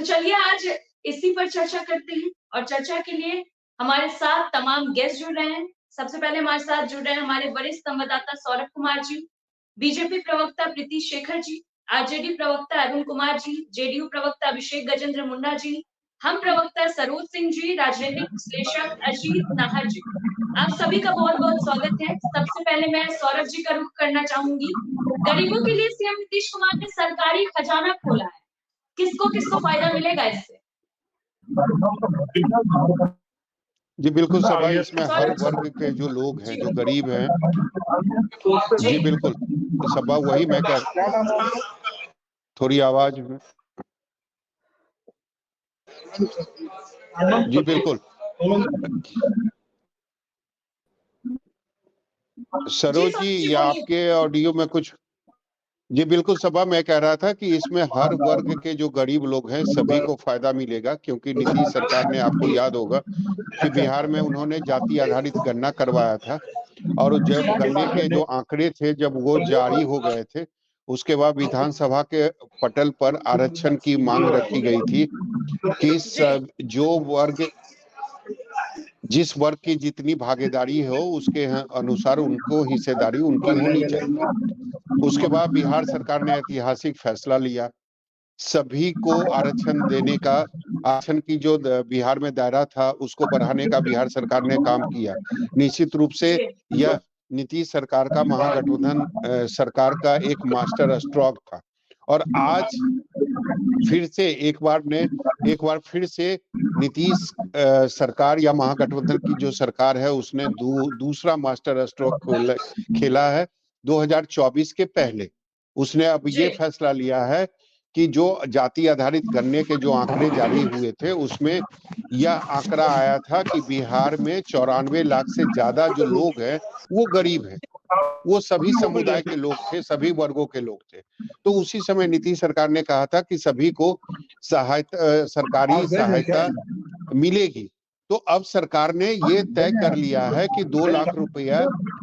चलिए आज इसी पर चर्चा करते हैं और चर्चा के लिए हमारे साथ तमाम गेस्ट जुड़ रहे हैं। सबसे पहले हमारे साथ जुड़ रहे हैं हमारे वरिष्ठ संवाददाता सौरभ कुमार जी, बीजेपी प्रवक्ता प्रीति शेखर जी, आरजेडी प्रवक्ता अरुण कुमार जी, जेडीयू प्रवक्ता अभिषेक गजेंद्र मुंडा जी, हम प्रवक्ता सरोज सिंह जी, राजनीतिक विश्लेषक अजीत नाहर जी। आप सभी का बहुत-बहुत स्वागत है। सबसे पहले मैं सौरभ जी का रुख करना चाहूंगी। गरीबों के लिए सीएम नीतीश कुमार ने सरकारी खजाना खोला है। किसको किसको फायदा मिलेगा इससे? जी बिल्कुल सभा, इसमें हर वर्ग के जो लोग हैं, जो गरीब हैं, जी बिल्कुल सभा, वही मैं कह, थोड़ी आवाज में, जी बिल्कुल सरोज जी, या आपके ऑडियो में कुछ, जी बिल्कुल सभा, मैं कह रहा था कि इसमें हर वर्ग के जो गरीब लोग हैं सभी को फायदा मिलेगा, क्योंकि नीतीश सरकार ने, आपको याद होगा कि बिहार में उन्होंने जाति आधारित गणना करवाया था, और जब गन्ने के जो आंकड़े थे जब वो जारी हो गए थे, उसके बाद विधानसभा के पटल पर आरक्षण की मांग रखी गई थी कि सब जो वर्ग, जिस वर्ग की जितनी भागीदारी हो उसके अनुसार उनको हिस्सेदारी उनकी होनी चाहिए। उसके बाद बिहार सरकार ने ऐतिहासिक फैसला लिया, सभी को आरक्षण देने का, आरक्षण की जो बिहार में दायरा था उसको बढ़ाने का बिहार सरकार ने काम किया। निश्चित रूप से यह नीतीश सरकार का, महागठबंधन सरकार का एक मास्टर स्ट्रोक था, और आज फिर से एक बार फिर से नीतीश सरकार या महागठबंधन की जो सरकार है उसने दूसरा मास्टर स्ट्रोक खेला है। 2024 के पहले उसने अब ये फैसला लिया है कि जो जाति आधारित गन्ने के जो आंकड़े जारी हुए थे उसमें यह आंकड़ा आया था कि बिहार में 94 लाख से ज्यादा जो लोग हैं वो गरीब हैं, वो सभी समुदाय के लोग थे, सभी वर्गों के लोग थे। तो उसी समय नीतीश सरकार ने कहा था कि सभी को सरकारी सहायता मिलेगी। तो अब सरकार ने ये तय कर लिया है कि 2 लाख रुपया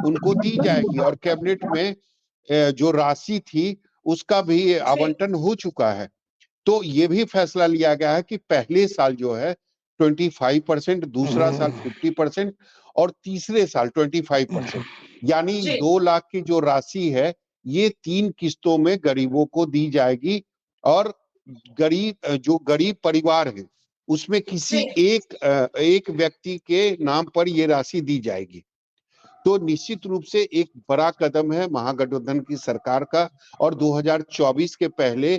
उनको दी जाएगी, और कैबिनेट में जो राशि थी उसका भी आवंटन हो चुका है। तो ये भी फैसला लिया गया है कि पहले साल जो है 25%, दूसरा साल 50% और तीसरे साल 25%, यानी 2 लाख की जो राशि है ये 3 किस्तों में गरीबों को दी जाएगी, और जो गरीब परिवार है उसमें किसी एक व्यक्ति के नाम पर ये राशि दी जाएगी। तो निश्चित रूप से एक बड़ा कदम है महागठबंधन की सरकार का, और 2024 के पहले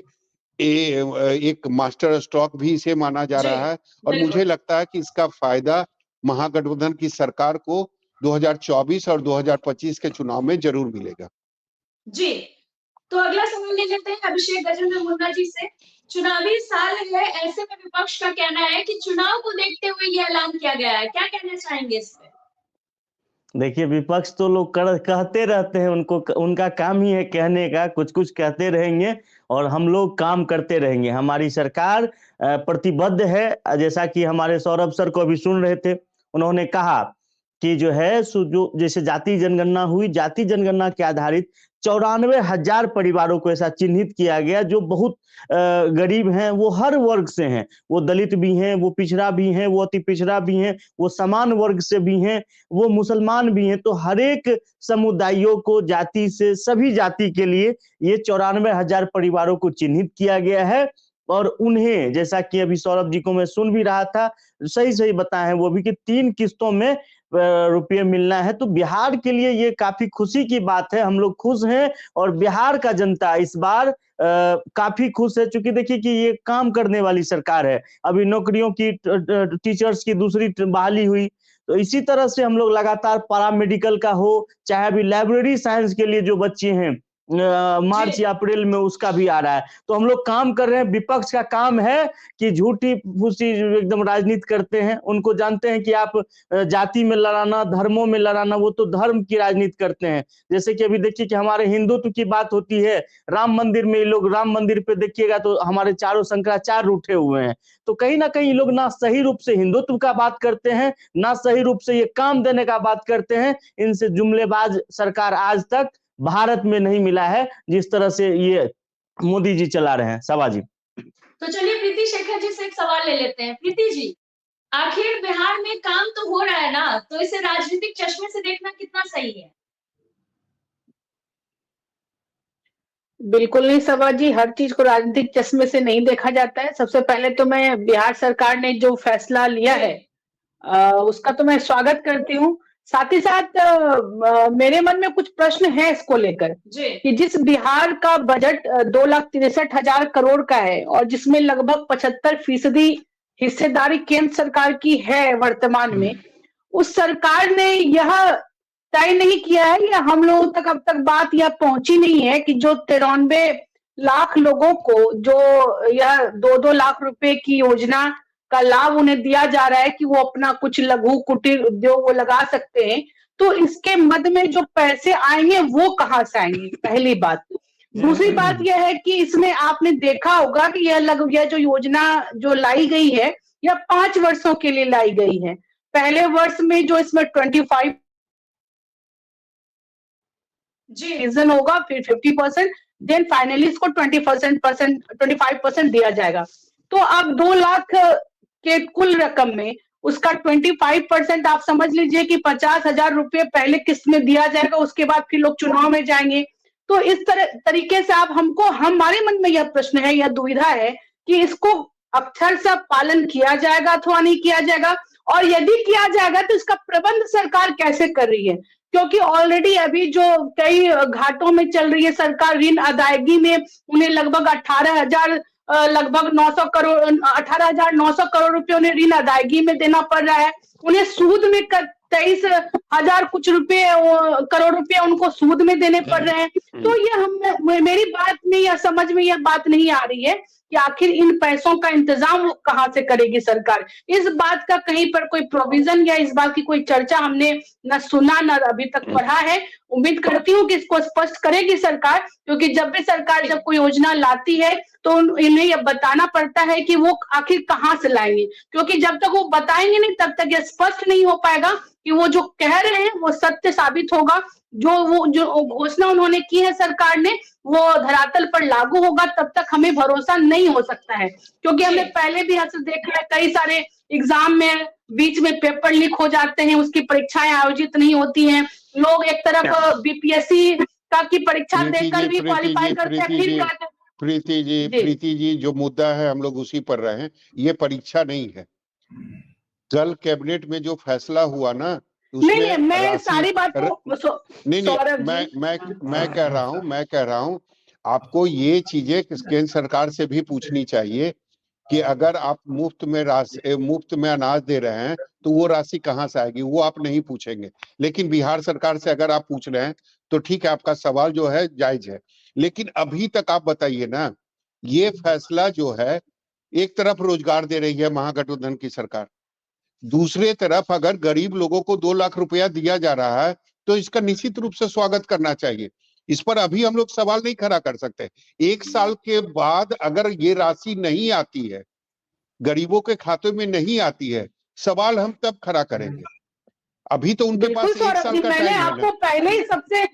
एक मास्टर स्ट्रोक भी इसे माना जा रहा है, और मुझे लगता है कि इसका फायदा महागठबंधन की सरकार को 2024 और 2025 के चुनाव में जरूर मिलेगा। जी, तो अगला सवाल ले लेते हैं अभिषेक गजेंद्र मुंडा जी से। चुनावी साल है, ऐसे में विपक्ष का कहना है कि चुनाव को देखते हुए ये ऐलान किया गया है, क्या कहना चाहेंगे इस पे? देखिए, विपक्ष तो लोग कहते रहते हैं, उनका काम ही है कहने का, कुछ कुछ कहते रहेंगे और हम लोग काम करते रहेंगे। हमारी सरकार प्रतिबद्ध है, जैसा कि हमारे सौरभ सर को अभी सुन रहे थे, उन्होंने कहा कि जो है जो जैसे जाति जनगणना हुई, जाति जनगणना के आधारित 94,000 परिवारों को ऐसा चिन्हित किया गया जो बहुत गरीब हैं, वो हर वर्ग से हैं, वो दलित भी हैं, वो पिछड़ा भी हैं, वो अति पिछड़ा भी हैं, वो समान वर्ग से भी हैं, वो मुसलमान भी हैं। तो हर एक समुदायों को, जाति से, सभी जाति के लिए ये 94,000 परिवारों को चिन्हित किया गया है, और उन्हें, जैसा कि अभी सौरभ जी को मैं सुन भी रहा था, सही बताए हैं वो भी कि 3 किस्तों में रुपये मिलना है। तो बिहार के लिए ये काफी खुशी की बात है, हम लोग खुश हैं, और बिहार का जनता इस बार काफी खुश है, चूंकि देखिए कि ये काम करने वाली सरकार है। अभी नौकरियों की, टीचर्स की दूसरी बहाली हुई, तो इसी तरह से हम लोग लगातार पैरामेडिकल का हो, चाहे अभी लाइब्रेरी साइंस के लिए जो बच्चे हैं मार्च या अप्रैल में उसका भी आ रहा है। तो हम लोग काम कर रहे हैं। विपक्ष का काम है कि झूठी फूसी एकदम राजनीति करते हैं, उनको जानते हैं कि आप जाति में लड़ाना, धर्मों में लड़ाना, वो तो धर्म की राजनीति करते हैं। जैसे कि अभी देखिए कि हमारे हिंदुत्व की बात होती है, राम मंदिर में लोग, राम मंदिर पे देखिएगा तो हमारे चारों शंकराचार्य उठे हुए हैं। तो कहीं ना कहीं लोग ना सही रूप से हिंदुत्व का बात करते हैं, ना सही रूप से ये काम देने का बात करते हैं। इनसे जुमलेबाज सरकार आज तक भारत में नहीं मिला है, जिस तरह से ये मोदी जी चला रहे हैं। सभा जी। तो चलिए प्रीति शेखर जी से एक सवाल ले लेते हैं। प्रीति जी, आखिर बिहार में काम तो हो रहा है ना, तो इसे राजनीतिक चश्मे से देखना कितना सही है? बिल्कुल नहीं सभा जी, हर चीज को राजनीतिक चश्मे से नहीं देखा जाता है। सबसे पहले तो मैं बिहार सरकार ने जो फैसला लिया है उसका तो मैं स्वागत करती हूँ। साथ ही साथ मेरे मन में कुछ प्रश्न है इसको लेकर कि जिस बिहार का बजट 2,63,000 करोड़ का है और जिसमें लगभग 75% हिस्सेदारी केंद्र सरकार की है वर्तमान में, उस सरकार ने यह तय नहीं किया है या हम लोगों तक अब तक बात यह पहुंची नहीं है कि जो 93 लाख लोगों को जो यह 2-2 लाख रुपए की योजना का लाभ उन्हें दिया जा रहा है कि वो अपना कुछ लघु कुटीर उद्योग वो लगा सकते हैं, तो इसके मद में जो पैसे आएंगे वो कहाँ से आएंगे, पहली बात। दूसरी बात यह है कि इसमें आपने देखा होगा कि यह जो योजना जो लाई गई है यह 5 वर्षों के लिए लाई गई है। पहले वर्ष में जो इसमें 25 रीजन होगा, फिर 50%, देन फाइनली इसको 25% दिया जाएगा। तो अब 2 लाख के कुल रकम में उसका 25% आप समझ लीजिए कि 50,000 रुपये पहले किस्त में दिया जाएगा, उसके बाद फिर लोग चुनाव में जाएंगे। तो इस तरीके से आप हमारे मन में यह प्रश्न है, यह दुविधा है कि इसको अक्षर से पालन किया जाएगा अथवा नहीं किया जाएगा, और यदि किया जाएगा तो इसका प्रबंध सरकार कैसे कर रही है, क्योंकि ऑलरेडी अभी जो कई घाटों में चल रही है सरकार ऋण अदायगी में, उन्हें लगभग 18,900 करोड़ रुपए उन्हें ऋण अदायगी में देना पड़ रहा है। उन्हें सूद में 23,000 कुछ करोड़ रुपए उनको सूद में देने पड़ रहे हैं। तो ये मेरी बात में या समझ में यह बात नहीं आ रही है कि आखिर इन पैसों का इंतजाम कहाँ से करेगी सरकार। इस बात का कहीं पर कोई प्रोविजन या इस बात की कोई चर्चा हमने न सुना न अभी तक पढ़ा है। उम्मीद करती हूँ कि इसको स्पष्ट करेगी सरकार, क्योंकि जब भी सरकार जब कोई योजना लाती है तो इन्हें यह बताना पड़ता है कि वो आखिर कहाँ से लाएंगे, क्योंकि जब तक वो बताएंगे नहीं तब तक यह स्पष्ट नहीं हो पाएगा कि वो जो कह रहे हैं वो सत्य साबित होगा, जो घोषणा उन्होंने की है सरकार ने वो धरातल पर लागू होगा, तब तक हमें भरोसा नहीं हो सकता है। क्योंकि हमने पहले भी ऐसे देखा है, कई सारे एग्जाम में बीच में पेपर लीक हो जाते हैं, उसकी परीक्षाएं आयोजित नहीं होती हैं, लोग एक तरफ बीपीएससी का की परीक्षा देकर भी क्वालिफाई करते हैं, फिर प्रीति जी जो मुद्दा है हम लोग उसी पर रहे हैं। ये परीक्षा नहीं है, कल कैबिनेट में जो फैसला हुआ ना नहीं, मैं सारी बात मैं कह रहा हूँ आपको ये चीजें केंद्र सरकार से भी पूछनी चाहिए कि अगर आप मुफ्त में अनाज दे रहे हैं तो वो राशि कहाँ से आएगी, वो आप नहीं पूछेंगे। लेकिन बिहार सरकार से अगर आप पूछ रहे हैं तो ठीक है, आपका सवाल जो है जायज है, लेकिन अभी तक आप बताइए ना, ये फैसला जो है एक तरफ रोजगार दे रही है महागठबंधन की सरकार, दूसरे तरफ अगर गरीब लोगों को 2 लाख रुपया दिया जा रहा है तो इसका निश्चित रूप से स्वागत करना चाहिए। इस पर अभी हम लोग सवाल नहीं खड़ा कर सकते। 1 साल के बाद अगर ये राशि नहीं आती है, गरीबों के खाते में नहीं आती है, सवाल हम तब खड़ा करेंगे। अभी तो उनके पास 1 साल का टाइम है। आपको पहले ही सबसे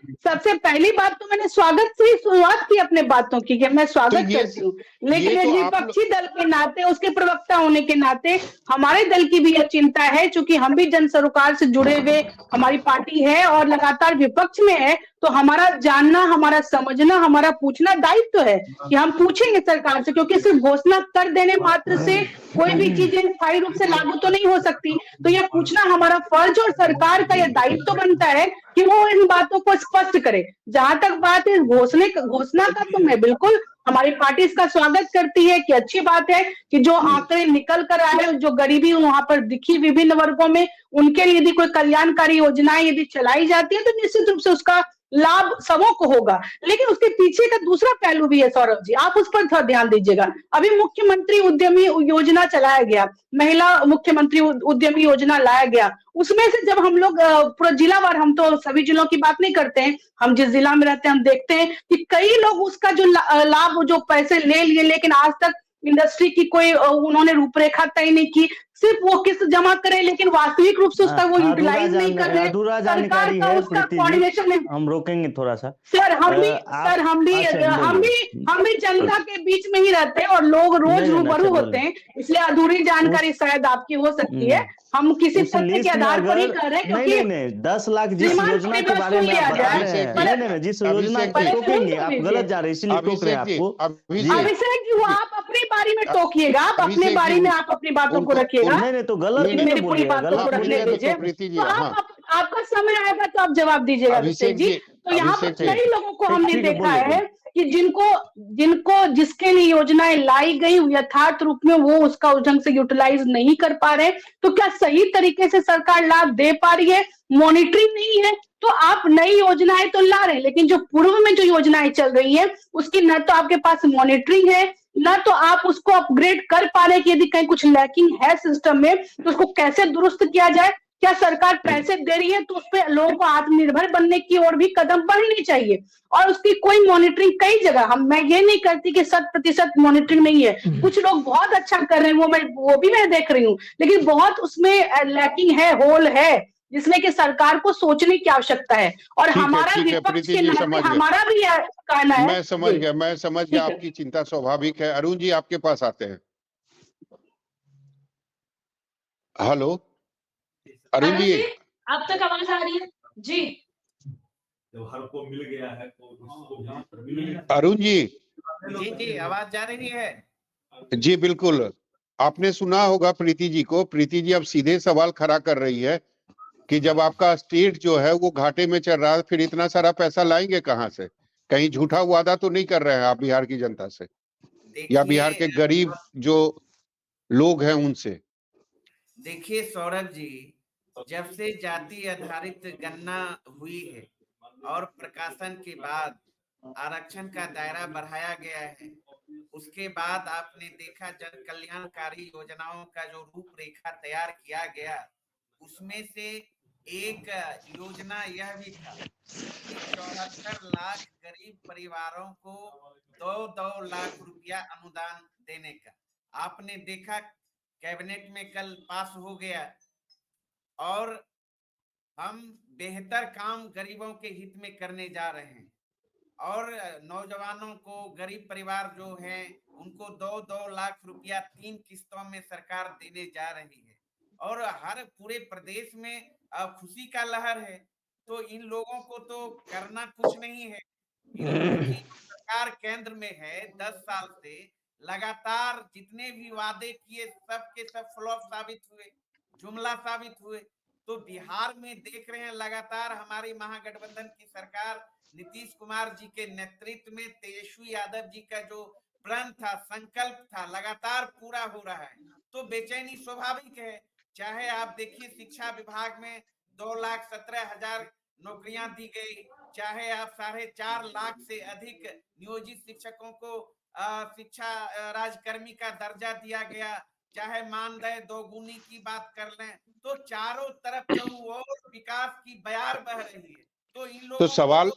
पहली बात तो मैंने स्वागत से ही शुरुआत की अपने बातों की कि मैं स्वागत करती हूँ, लेकिन विपक्षी दल के नाते, उसके प्रवक्ता होने के नाते हमारे दल की भी यह चिंता है, चूंकि हम भी जन सरोकार से जुड़े हुए हमारी पार्टी है और लगातार विपक्ष में है, तो हमारा जानना, हमारा समझना, हमारा पूछना दायित्व है कि हम पूछेंगे सरकार से, क्योंकि सिर्फ घोषणा कर देने मात्र से कोई भी चीजें स्थायी रूप से लागू तो नहीं हो सकती। तो यह पूछना हमारा फर्ज और सरकार का यह दायित्व बनता है कि वो इन बातों को स्पष्ट करे। जहां तक बात है घोषणा का, तो मैं बिल्कुल, हमारी पार्टी इसका स्वागत करती है कि अच्छी बात है कि जो आंकड़े निकल कर आए, जो गरीबी वहां पर दिखी विभिन्न वर्गों में, उनके लिए यदि कोई कल्याणकारी योजनाएं यदि चलाई जाती है तो निश्चित रूप से उसका लाभ सबों को होगा। लेकिन उसके पीछे का दूसरा पहलू भी है सौरभ जी, आप उस पर थोड़ा ध्यान दीजिएगा। अभी मुख्यमंत्री उद्यमी योजना चलाया गया, महिला मुख्यमंत्री उद्यमी योजना लाया गया, उसमें से जब हम लोग पूरा जिलावार, हम तो सभी जिलों की बात नहीं करते हैं, हम जिस जिला में रहते हैं हम देखते हैं कि कई लोग उसका जो लाभ, जो पैसे ले लिए, लेकिन आज तक इंडस्ट्री की कोई उन्होंने रूपरेखा तय नहीं की, सिर्फ वो किस्त जमा करें, लेकिन वास्तविक रूप से उसका वो यूटिलाइज नहीं कर रहे। अधूरा सरकार जानकारी का है उसका प्रीति कोऑर्डिनेशन जी, नहीं। हम रोकेंगे थोड़ा सा। सर हम भी अच्छा, हम भी जनता के बीच में ही रहते हैं और लोग रोज रूबरू होते हैं, इसलिए अधूरी जानकारी शायद आपकी हो सकती है। हम किसी उस तथ्य के लिस्ट में आधार पर ही अगर कर रहे हैं, नहीं क्योंकि नहीं नहीं 10 लाख जिस श्रीमान योजना मेरी के बात बारे सुन में लिया आप बता जाए। रहे हैं, अभिषेक नहीं नहीं जिस योजना अभिषेक पर जी, टोकेंगे सुन आप लीजिए। गलत जा रहे हैं, इसीलिए टोक रहे हैं अभिषेक जी, आपको जी। अभिषेक जी, वो आप अपनी बारी में टोकिएगा, आप अपने अभिषेक बारी जी, में आप अपनी बातों को उनको रखिएगा। नहीं नहीं तो गलत नहीं क्यों ना मेरी पूरी बोलिएगा, बातों गलत को रखने बोलिएगा तो दीजिए। प्रीति जी, तो हाँ आपका समय आएगा तो आप जवाब दीजिएगा अभिषेक जी। तो यहाँ अभिषेक पर जी, कई लोगों को हमने ठीक है, देखा बोलिए, है कि जिसके लिए योजनाएं लाई गई यथार्थ रूप में वो उसका उस ढंग से यूटिलाइज नहीं कर पा रहे। तो क्या सही तरीके से सरकार लाभ दे पा रही है? मॉनिटरिंग नहीं है। तो आप नई योजनाएं तो ला रहे हैं, लेकिन जो पूर्व में जो योजनाएं चल रही है उसकी न तो आपके पास मॉनिटरिंग है, ना तो आप उसको अपग्रेड कर पा रहे कि यदि कहीं कुछ लैकिंग है सिस्टम में तो उसको कैसे दुरुस्त किया जाए। क्या सरकार पैसे दे रही है तो उस पर लोगों को आत्मनिर्भर बनने की ओर भी कदम बढ़नी चाहिए, और उसकी कोई मॉनिटरिंग कई जगह मैं ये नहीं करती कि 100% मॉनिटरिंग नहीं है। कुछ लोग बहुत अच्छा कर रहे हैं, वो भी मैं देख रही हूँ, लेकिन बहुत उसमें लैकिंग है, होल है, जिसमें कि सरकार को सोचने की आवश्यकता है। और हमारा ठीक है विपक्ष प्रीति के जी, नाते समझ गए, हमारा भी कहना है। मैं समझ गया, ठीक है। आपकी चिंता स्वाभाविक है। अरुण जी आपके पास आते हैं। हेलो अरुण जी, आप तक आवाज आ रही है जी? जब हर को मिल गया है तो उसको भी अरुण जी, जी आवाज जा रही है? जी बिल्कुल। आपने सुना होगा प्रीति जी को, प्रीति जी अब सीधे सवाल खड़ा कर रही है कि जब आपका स्टेट जो है वो घाटे में चल रहा है, फिर इतना सारा पैसा लाएंगे कहाँ से? कहीं झूठा वादा तो नहीं कर रहे हैं आप बिहार की जनता से या बिहार के गरीब जो लोग हैं उनसे? देखिए सौरभ जी, जब से जाति आधारित गणना हुई है और प्रकाशन के बाद आरक्षण का दायरा बढ़ाया गया है, उसके बाद आपने देखा जन कल्याणकारी योजनाओं का जो रूपरेखा तैयार किया गया, उसमें से एक योजना यह भी था कि 74 लाख गरीब परिवारों को 2-2 लाख रुपया अनुदान देने का। आपने देखा कैबिनेट में कल पास हो गया, और हम बेहतर काम गरीबों के हित में करने जा रहे हैं। और नौजवानों को, गरीब परिवार जो हैं उनको 2-2 लाख रुपया 3 किस्तों में सरकार देने जा रही है, और हर पूरे प्रदेश में खुशी का लहर है। तो इन लोगों को तो करना कुछ नहीं है। इनकी सरकार केंद्र में है 10 साल से, लगातार जितने भी वादे किए सब के सब फ्लॉप साबित हुए, जुमला साबित हुए। तो बिहार में देख रहे हैं लगातार हमारी महागठबंधन की सरकार नीतीश कुमार जी के नेतृत्व में, तेजस्वी यादव जी का जो प्रण था, संकल्प था, लगातार पूरा हो रहा है। तो बेचैनी स्वाभाविक है। चाहे आप देखिए शिक्षा विभाग में 2,17,000 नौकरियां दी गई, चाहे आप 4.5 लाख से अधिक नियोजित शिक्षकों को शिक्षा राजकर्मी का दर्जा दिया गया, चाहे मानदेय दोगुनी की बात कर लें, तो चारों तरफ चहुओर विकास की बयार बह रही है। तो इन लोगों तो सवाल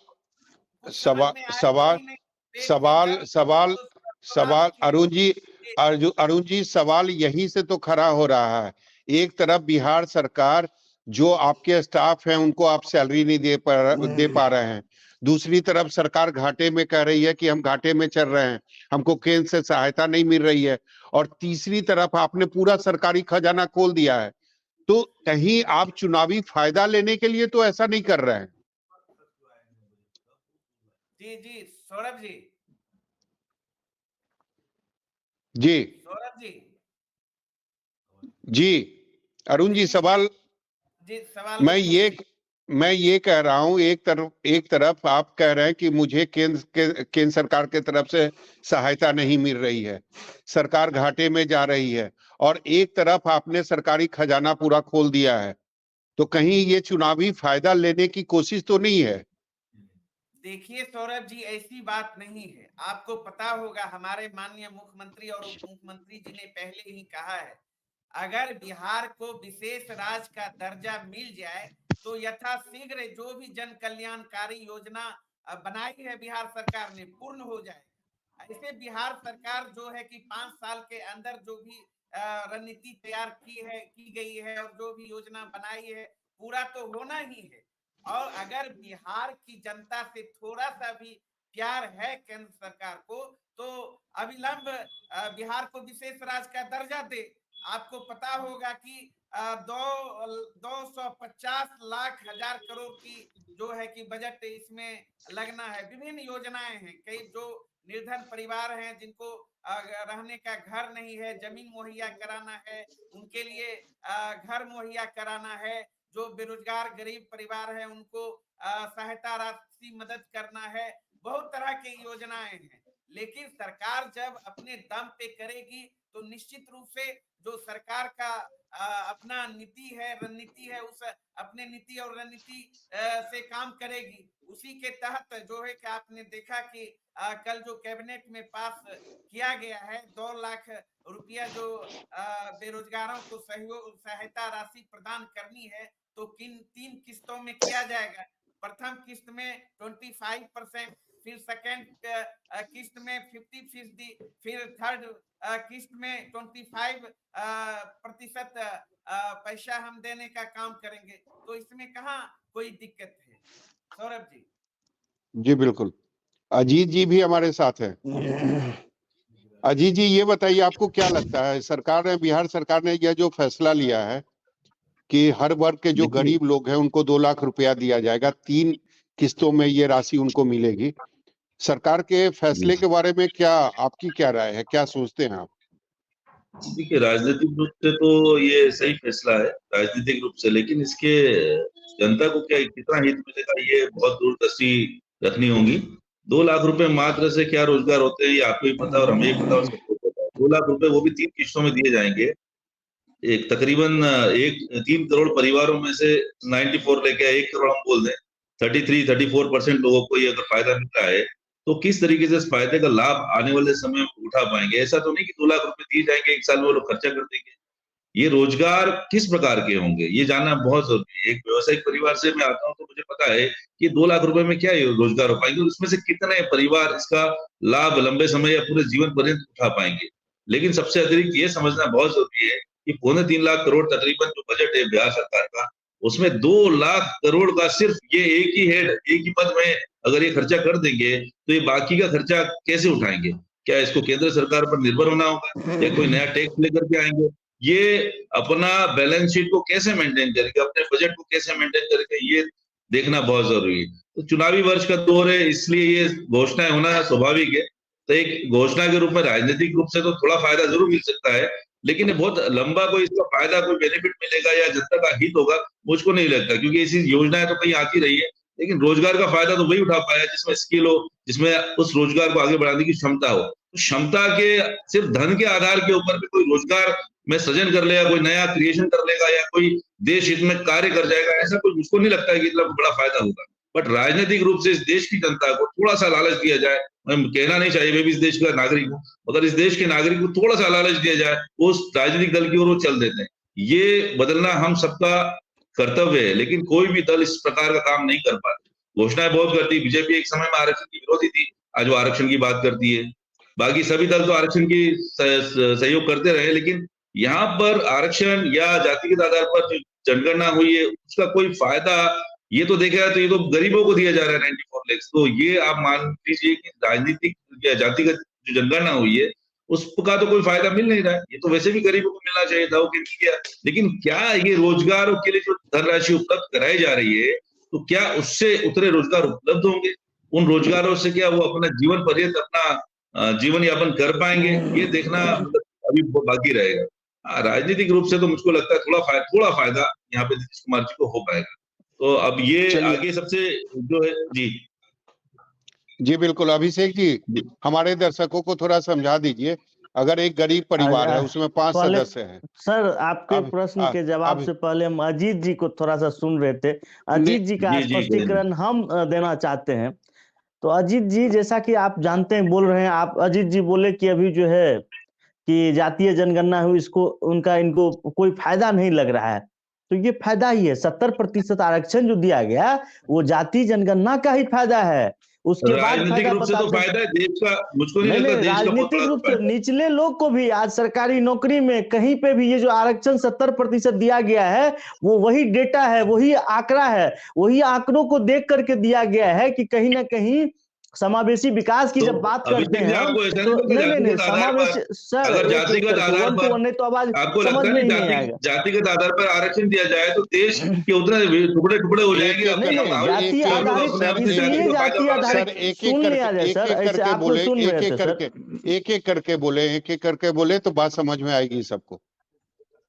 अरुण जी सवाल यहीं से तो खड़ा हो रहा है। एक तरफ बिहार सरकार जो आपके स्टाफ हैं उनको आप सैलरी नहीं दे पा रहे हैं, दूसरी तरफ सरकार घाटे में कह रही है कि हम घाटे में चल रहे हैं, हमको केंद्र से सहायता नहीं मिल रही है, और तीसरी तरफ आपने पूरा सरकारी खजाना खोल दिया है। तो कहीं आप चुनावी फायदा लेने के लिए तो ऐसा नहीं कर रहे हैं? जी सौरभ जी, सौरभ जी, अरुण जी सवाल मैं ये कह रहा हूं, एक तरफ आप कह रहे हैं कि मुझे केंद्र सरकार के तरफ से सहायता नहीं मिल रही है, सरकार घाटे में जा रही है, और एक तरफ आपने सरकारी खजाना पूरा खोल दिया है। तो कहीं ये चुनावी फायदा लेने की कोशिश तो नहीं है? देखिए सौरभ जी, ऐसी बात नहीं है। आपको पता होगा हमारे माननीय मुख्यमंत्री और उप मुख्यमंत्री जी ने पहले ही कहा है, अगर बिहार को विशेष राज्य का दर्जा मिल जाए तो यथाशीघ्र जो भी जन कल्याणकारी योजना बनाई है बिहार सरकार ने पूर्ण हो जाए। ऐसे बिहार सरकार जो है कि 5 साल के अंदर जो भी रणनीति तैयार की गई है और जो भी योजना बनाई है पूरा तो होना ही है। और अगर बिहार की जनता से थोड़ा सा भी प्यार है केंद्र सरकार को तो अविलंब बिहार को विशेष राज्य का दर्जा दे। आपको पता होगा कि 250 लाख हजार करोड़ की जो है कि बजट इसमें लगना है। विभिन्न योजनाएं हैं, कई जो निर्धन परिवार हैं जिनको रहने का घर नहीं है, जमीन मुहैया कराना है, उनके लिए घर मुहैया कराना है। जो बेरोजगार गरीब परिवार है उनको सहायता राशि मदद करना है। बहुत तरह की योजनाएं हैं, लेकिन सरकार जब अपने दम पे करेगी तो निश्चित रूप से जो सरकार का अपना नीति है, रणनीति है, उस अपने नीति और रणनीति से काम करेगी। उसी के तहत जो है कि आपने देखा कि कल जो कैबिनेट में पास किया गया है 2 लाख रुपया जो बेरोजगारों को सहायता राशि प्रदान करनी है, तो किन 3 किस्तों में किया जाएगा। प्रथम किस्त में 25%, फिर सेकेंड किस्त में 50%, फिर थर्ड किस्त में 25% पैसा हम देने का काम करेंगे। तो इसमें कहाँ कोई दिक्कत है सौरभ जी? जी बिल्कुल। अजीत जी भी हमारे साथ है। अजीत जी, ये बताइए आपको क्या लगता है, सरकार ने, बिहार सरकार ने यह जो फैसला लिया है कि हर वर्ग के जो गरीब लोग हैं उनको 2 लाख रुपया दिया जाएगा, 3 किस्तों में ये राशि उनको मिलेगी, सरकार के फैसले के बारे में क्या आपकी क्या राय है, क्या सोचते हैं आप? देखिए, राजनीतिक रूप से तो ये सही फैसला है राजनीतिक रूप से, लेकिन इसके जनता को क्या कितना हित मिलेगा ये बहुत दूरदर्शी रखनी होगी। 2 लाख रुपए मात्र से क्या रोजगार होते हैं ये आपको ही पता और हमें ही पता और सबको पता है। 2 लाख रुपए वो भी 3 किस्तों में दिए जाएंगे। एक तकरीबन 3 करोड़ परिवारों में से 94 लेके 1 करोड़ हम बोल दें, 34% लोगों को ये अगर फायदा मिल रहा है तो किस तरीके से इस फायदे का लाभ आने वाले समय में उठा पाएंगे। ऐसा तो नहीं कि 2 लाख रुपए दिए जाएंगे 1 साल में वो लोग खर्चा कर देंगे। ये रोजगार किस प्रकार के होंगे ये जानना बहुत जरूरी है। एक व्यवसायिक परिवार से मैं आता हूँ तो मुझे पता है कि 2 लाख रुपए में क्या रोजगार हो पाएंगे, उसमें से कितने परिवार इसका लाभ लंबे समय या पूरे जीवन पर्यंत उठा पाएंगे। लेकिन सबसे अतिरिक्त ये समझना बहुत जरूरी है कि 2.25 लाख करोड़ तकरीबन जो बजट है बिहार सरकार का, उसमें 2 लाख करोड़ का सिर्फ ये एक ही पद में अगर ये खर्चा कर देंगे तो ये बाकी का खर्चा कैसे उठाएंगे? क्या इसको केंद्र सरकार पर निर्भर होना होगा या कोई नया टैक्स लेकर के आएंगे? ये अपना बैलेंस शीट को कैसे मेंटेन करेंगे, अपने बजट को कैसे मेंटेन करेंगे, ये देखना बहुत जरूरी है। तो चुनावी वर्ष का दौर है, इसलिए ये घोषणाएं होना स्वाभाविक है। तो एक घोषणा के रूप में राजनीतिक रूप से तो थोड़ा फायदा जरूर मिल सकता है, लेकिन ये बहुत लंबा कोई इसका फायदा, कोई बेनिफिट मिलेगा या जनता का हित होगा मुझको नहीं लगता, क्योंकि ऐसी योजनाएं तो कहीं आती रही है, लेकिन रोजगार का फायदा तो वही उठा पाया जिसमें स्किल हो, जिसमें उस रोजगार को आगे बढ़ाने की क्षमता हो। तो क्षमता के सिर्फ धन के आधार के ऊपर भी कोई रोजगार में सृजन कर लेगा, कोई नया क्रिएशन कर लेगा या कोई देश हित में कार्य कर जाएगा, ऐसा कोई मुझको नहीं लगता है कि इतना बड़ा फायदा होगा। बट राजनीतिक रूप से इस देश की जनता को थोड़ा सा लालच दिया जाए, कहना नहीं चाहिए मैं भी इस देश का नागरिक हूँ, मगर इस देश के नागरिक को थोड़ा सा लालच दिया जाए, उस राजनीतिक दल की ओर वो चल देते हैं। ये बदलना हम सबका कर्तव्य है, लेकिन कोई भी दल इस प्रकार का काम नहीं कर पाता। घोषणाएं बहुत करती, बीजेपी एक समय में आरक्षण की विरोधी थी, आज वो आरक्षण की बात करती है। बाकी सभी दल तो आरक्षण की सहयोग करते रहे, लेकिन यहाँ पर आरक्षण या जातिगत आधार पर जो जनगणना हुई है उसका कोई फायदा ये तो देखा तो ये तो गरीबों को दिया जा रहा है 94 लाख। तो ये आप मान लीजिए कि राजनीतिक या जातिगत जो जनगणना हुई है उसका तो कोई फायदा मिल नहीं रहा है। ये तो वैसे भी गरीबों को मिलना चाहिए था, वो नहीं किया। लेकिन क्या ये रोजगारों के लिए जो धनराशि उपलब्ध कराई जा रही है तो क्या उससे उतरे रोजगार उपलब्ध होंगे? उन रोजगारों से क्या वो अपना जीवन पर्यंत अपना जीवन यापन कर पाएंगे? ये देखना अभी बाकी रहेगा। राजनीतिक रूप से तो मुझको लगता है थोड़ा फायदा यहाँ पे नीतीश कुमार जी को हो पाएगा। तो अब ये आगे सबसे जो है जी बिल्कुल। अभिषेक जी, हमारे दर्शकों को थोड़ा समझा दीजिए, अगर एक गरीब परिवार है उसमें 5 सदस्य हैं। सर, आपके प्रश्न के जवाब से पहले हम अजीत जी को थोड़ा सा सुन रहे थे। अजीत जी का स्पष्टीकरण हम देना चाहते हैं। तो अजीत जी, जैसा कि आप जानते हैं, बोल रहे हैं आप, अजीत जी बोले कि अभी जो है कि जातीय जनगणना हुई, इनको कोई फायदा नहीं लग रहा है। तो ये फायदा ही है। 70% आरक्षण जो दिया गया वो जातीय जनगणना का ही फायदा है। उसके बाद राजनीतिक रूप से तो फायदा है देश का, मुझको नहीं लगता देश का बहुत राजनीतिक बड़ा रूप से फायदा है। निचले लोग को भी आज सरकारी नौकरी में कहीं पे भी ये जो आरक्षण 70% दिया गया है, वो वही डेटा है, वही आंकड़ा है, वही आंकड़ों को देख करके दिया गया है कि कहीं ना कहीं समावेशी विकास की तो जब बात करते अभिषेक जी, हैं आपको ऐसा तो नहीं लगता नहीं जातिगत आधार पर, समावेशी सर अगर एक जातिगत करके आधार वन टू पर वन नहीं तो आवाज आपको समझ लगता में ही नहीं नहीं आएगा। जातिगत आधार पर आरक्षण दिया जाए तो देश के उतने टुकड़े टुकड़े हो जाएंगे, एक-एक नहीं अपने नहीं एक-एक जाति हम लोग आधारित अपने अपनी जाति इसलिए को फायदा जाति उठा आधारित सर एक-एक सुन लिया करके जाए सर, एक-एक ऐसे करके आप बोले, सुन रहे थे सर। एक-एक करके बोले तो बात समझ में आएगी सबको।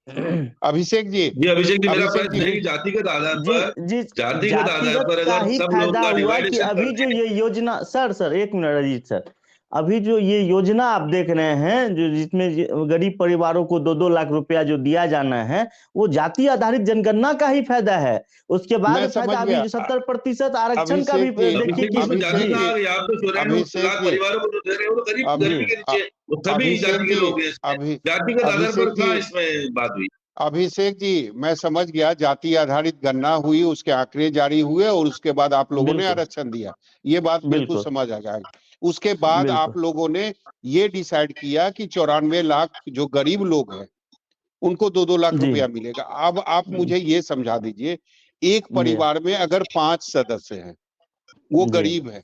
अभिषेक जी, जी अभिषेक जी, मेरा अभिषेक प्रश्न जी, है कि जातिगत आधार जी पर, जी जातिगत आधार पर का अगर ही सब लोग फायदा का हुआ कि डिवाइडेशन अभी कर जो दें, ये योजना सर एक मिनट अजीत सर, अभी जो ये योजना आप देख रहे हैं जो जिसमें गरीब परिवारों को 2-2 लाख रुपया जो दिया जाना है, वो जाति आधारित जनगणना का ही फायदा है। उसके बाद मैं समझ फायदा अभी गया। जो 70% आरक्षण का भी अभिषेक जी, देखिए कि अभिषेक जी, जाति जी कहाँ आ गई? आप तो 94 अभिषेक लाख जी, परिवारों को जो दे रहे हैं वो तो गरीब अभी गरीबी के नीचे, वो सभी अभिषेक जाति के जी, लोग हैं इसमें। जातिगत आधार अभिषेक पर कहाँ जी, इसमें बात हुई? अभिषेक जी, मैं समझ गया, जाति आधारित गणना हुई, उसके आंकड़े जारी हुए और उसके बाद आप लोगों ने बिल्कुल आरक्षण दिया, ये बात बिल्कुल बिल्कुल समझ आ जाएगी। उसके बाद आप बिल्कुल लोगों ने ये डिसाइड किया कि 94 लाख जो गरीब लोग हैं उनको 2-2 लाख जी रुपया मिलेगा। अब आप मुझे ये समझा दीजिए, एक जी परिवार में अगर 5 सदस्य हैं, वो जी गरीब है,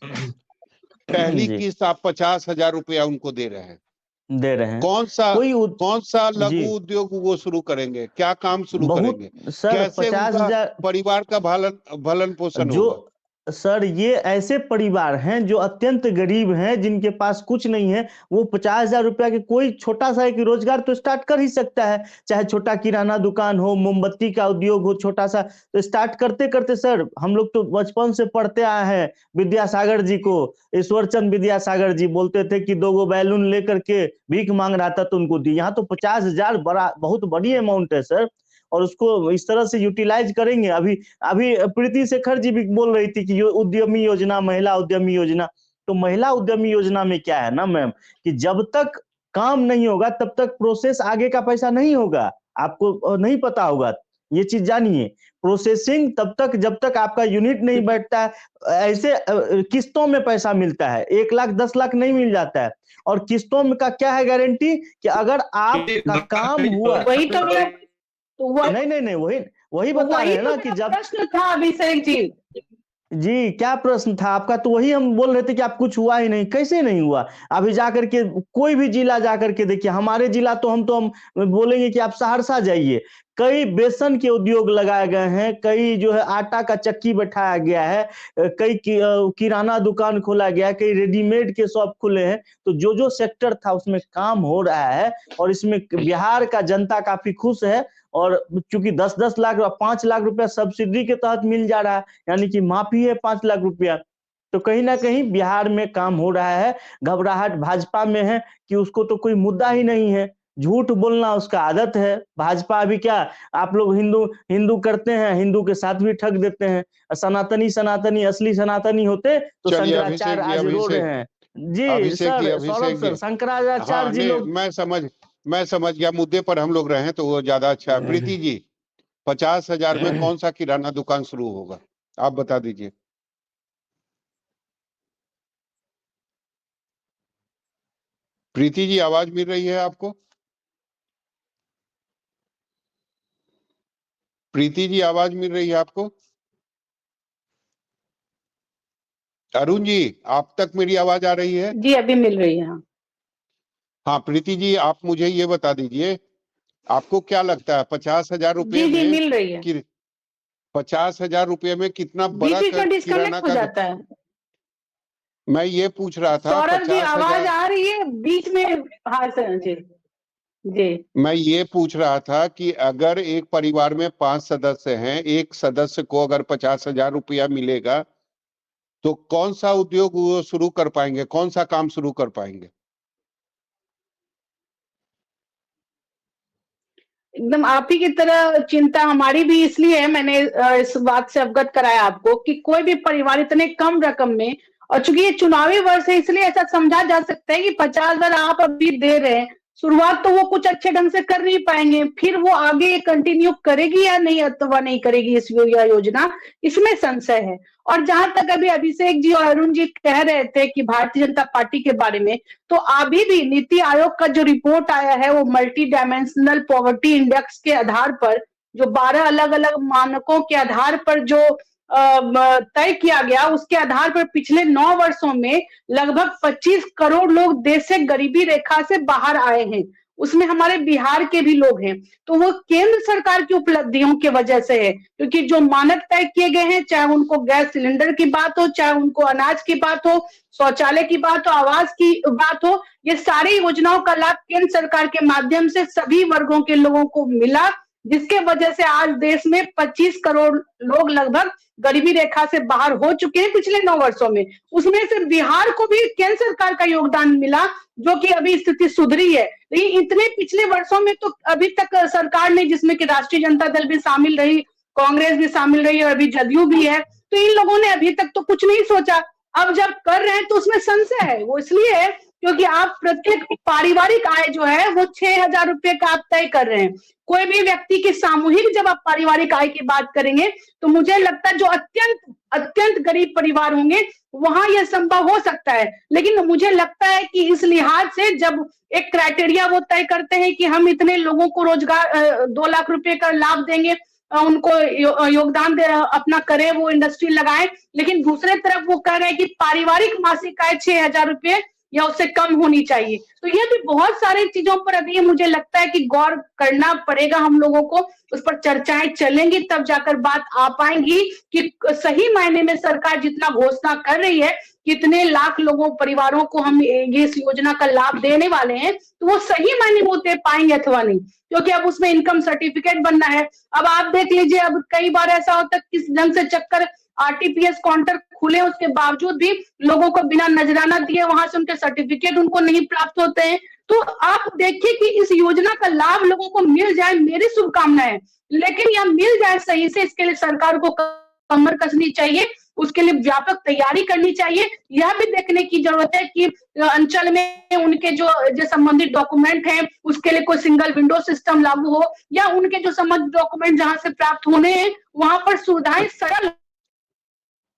पहली जी किस्त आप 50,000 रुपया उनको दे रहे हैं, दे रहे हैं कौन सा जी लघु उद्योग वो शुरू करेंगे, क्या काम शुरू बहुत करेंगे, सर कैसे उनका 50,000 परिवार का भलन पोषण जो होगा? सर ये ऐसे परिवार हैं जो अत्यंत गरीब हैं जिनके पास कुछ नहीं है, वो 50,000 रुपया के कोई छोटा सा एक रोजगार तो स्टार्ट कर ही सकता है, चाहे छोटा किराना दुकान हो, मोमबत्ती का उद्योग हो, छोटा सा तो स्टार्ट करते करते सर हम लोग तो बचपन से पढ़ते आए हैं विद्यासागर जी को, ईश्वर चंद विद्यासागर जी बोलते थे कि 2 गो बैलून लेकर के भीख मांग रहा था तो उनको दी। यहाँ तो 50,000 बड़ा बहुत बड़ी अमाउंट है सर, और उसको इस तरह से यूटिलाइज करेंगे। अभी अभी प्रीति शेखर जी भी बोल रही थी कि उद्यमी योजना, महिला उद्यमी योजना, तो महिला उद्यमी योजना में क्या है ना मैम कि जब तक काम नहीं होगा तब तक प्रोसेस आगे का पैसा नहीं होगा, आपको नहीं पता होगा, ये चीज जानिए। प्रोसेसिंग तब तक जब तक आपका यूनिट नहीं बैठता है, ऐसे किस्तों में पैसा मिलता है, 1 लाख 10 लाख नहीं मिल जाता है, और किस्तों में का क्या है गारंटी कि अगर आपका काम हुआ वही तो नहीं वही बता रहे हैं ना कि जब प्रश्न था अभिषेक जी क्या प्रश्न था आपका, तो वही हम बोल रहे थे कि आप कुछ हुआ ही नहीं, कैसे नहीं हुआ। अभी जाकर के कोई भी जिला जाकर के देखिए, हमारे जिला तो हम बोलेंगे कि आप सहरसा जाइए, कई बेसन के उद्योग लगाए गए हैं, कई जो है आटा का चक्की बैठाया गया है, कई किराना दुकान खोला गया है, कई रेडीमेड के शॉप खुले हैं, तो जो सेक्टर था उसमें काम हो रहा है, और इसमें बिहार का जनता काफी खुश है। और चूंकि 10-10 लाख 5 लाख रुपया सब्सिडी के तहत मिल जा रहा है, यानी कि माफी है 5 लाख रुपया, तो कहीं ना कहीं बिहार में काम हो रहा है। घबराहट भाजपा में है कि उसको तो कोई मुद्दा ही नहीं है, झूठ बोलना उसका आदत है। भाजपा अभी क्या आप लोग हिंदू करते हैं, हिंदू के साथ भी ठग देते हैं। सनातनी असली सनातनी होते तो शंकराचार्य आज रो रहे हैं जी सर, सौरभ सर शंकराचार्य जी लोग। मैं समझ गया, मुद्दे पर हम लोग रहे तो वो ज्यादा अच्छा है। प्रीति जी, 50,000 में कौन सा किराना दुकान शुरू होगा, आप बता दीजिए। प्रीति जी, आवाज मिल रही है आपको? प्रीति जी, आवाज मिल रही है आपको? अरुण जी, आप तक मेरी आवाज आ रही है? जी अभी मिल रही है। हाँ प्रीति जी, आप मुझे ये बता दीजिए, आपको क्या लगता है 50,000 रुपये में मिल रही है। 50,000 रुपये में कितना बड़ा किराना हो जाता है? मैं ये पूछ रहा था। सौरभ जी आवाज आ रही है बीच में? हाँ सर जी मैं ये पूछ रहा था कि अगर एक परिवार में 5 सदस्य हैं, एक सदस्य को अगर 50,000 रुपया मिलेगा तो कौन सा उद्योग वो शुरू कर पाएंगे, कौन सा काम शुरू कर पाएंगे? एकदम आप ही की तरह चिंता हमारी भी, इसलिए है मैंने इस बात से अवगत कराया आपको कि कोई भी परिवार इतने कम रकम में, और चूंकि ये चुनावी वर्ष है इसलिए ऐसा समझा जा सकता है कि 50,000 आप अभी दे रहे हैं शुरुआत तो वो कुछ अच्छे ढंग से कर नहीं पाएंगे, फिर वो आगे कंटिन्यू करेगी या नहीं अथवा नहीं करेगी इस योजना, इसमें संशय है। और जहां तक अभी अभिषेक जी और अरुण जी कह रहे थे कि भारतीय जनता पार्टी के बारे में, तो अभी भी नीति आयोग का जो रिपोर्ट आया है वो मल्टी डायमेंशनल पॉवर्टी इंडेक्स के आधार पर, जो 12 अलग अलग मानकों के आधार पर जो तय किया गया, उसके आधार पर पिछले 9 वर्षों में लगभग 25 करोड़ लोग देश से गरीबी रेखा से बाहर आए हैं। उसमें हमारे बिहार के भी लोग हैं। तो वो केंद्र सरकार की उपलब्धियों की वजह से है, क्योंकि जो मानक तय किए गए हैं, चाहे उनको गैस सिलेंडर की बात हो, चाहे उनको अनाज की बात हो, शौचालय की बात हो, आवास की बात हो, ये सारी योजनाओं का लाभ केंद्र सरकार के माध्यम से सभी वर्गों के लोगों को मिला, जिसके वजह से आज देश में 25 करोड़ लोग लगभग गरीबी रेखा से बाहर हो चुके हैं पिछले 9 वर्षों में। उसमें से बिहार को भी केंद्र सरकार का योगदान मिला, जो कि अभी स्थिति सुधरी है। लेकिन इतने पिछले वर्षों में तो अभी तक सरकार ने, जिसमें कि राष्ट्रीय जनता दल भी शामिल रही, कांग्रेस भी शामिल रही और अभी जदयू भी है, तो इन लोगों ने अभी तक तो कुछ नहीं सोचा। अब जब कर रहे हैं तो उसमें संशय है। वो इसलिए है क्योंकि आप प्रत्येक पारिवारिक आय जो है वो 6,000 रुपए का आप तय कर रहे हैं। कोई भी व्यक्ति की सामूहिक जब आप पारिवारिक आय की बात करेंगे तो मुझे लगता है जो अत्यंत गरीब परिवार होंगे वहां यह संभव हो सकता है। लेकिन मुझे लगता है कि इस लिहाज से जब एक क्राइटेरिया वो तय करते हैं कि हम इतने लोगों को रोजगार 2 लाख रुपए का लाभ देंगे, उनको योगदान अपना करें, वो इंडस्ट्री लगाएं, लेकिन दूसरे तरफ वो कह रहे हैं कि पारिवारिक मासिक आय 6,000 रुपए या उससे कम होनी चाहिए। तो ये भी बहुत सारी चीजों पर अभी मुझे लगता है कि गौर करना पड़ेगा हम लोगों को, उस पर चर्चाएं चलेंगी, तब जाकर बात आ पाएंगी कि सही मायने में सरकार जितना घोषणा कर रही है कितने लाख लोगों परिवारों को हम ये इस योजना का लाभ देने वाले हैं, तो वो सही मायने में दे पाएंगे अथवा नहीं, क्योंकि अब उसमें इनकम सर्टिफिकेट बनना है। अब आप देख लीजिए, अब कई बार ऐसा होता है किस ढंग से चक्कर आरटीपीएस काउंटर खुले उसके बावजूद भी लोगों को बिना नजराना दिए वहां से उनके सर्टिफिकेट उनको नहीं प्राप्त होते हैं। तो आप देखिए कि इस योजना का लाभ लोगों को मिल जाए, मेरी शुभकामना है, लेकिन यह मिल जाए सही से, इसके लिए सरकार को कमर कसनी चाहिए, उसके लिए व्यापक तैयारी करनी चाहिए। यह भी देखने की जरूरत है कि अंचल में उनके जो संबंधित डॉक्यूमेंट हैं उसके लिए कोई सिंगल विंडो सिस्टम लागू हो, या उनके जो संबंधित डॉक्यूमेंट जहां से प्राप्त होने हैं वहां पर सुविधाएं सरल।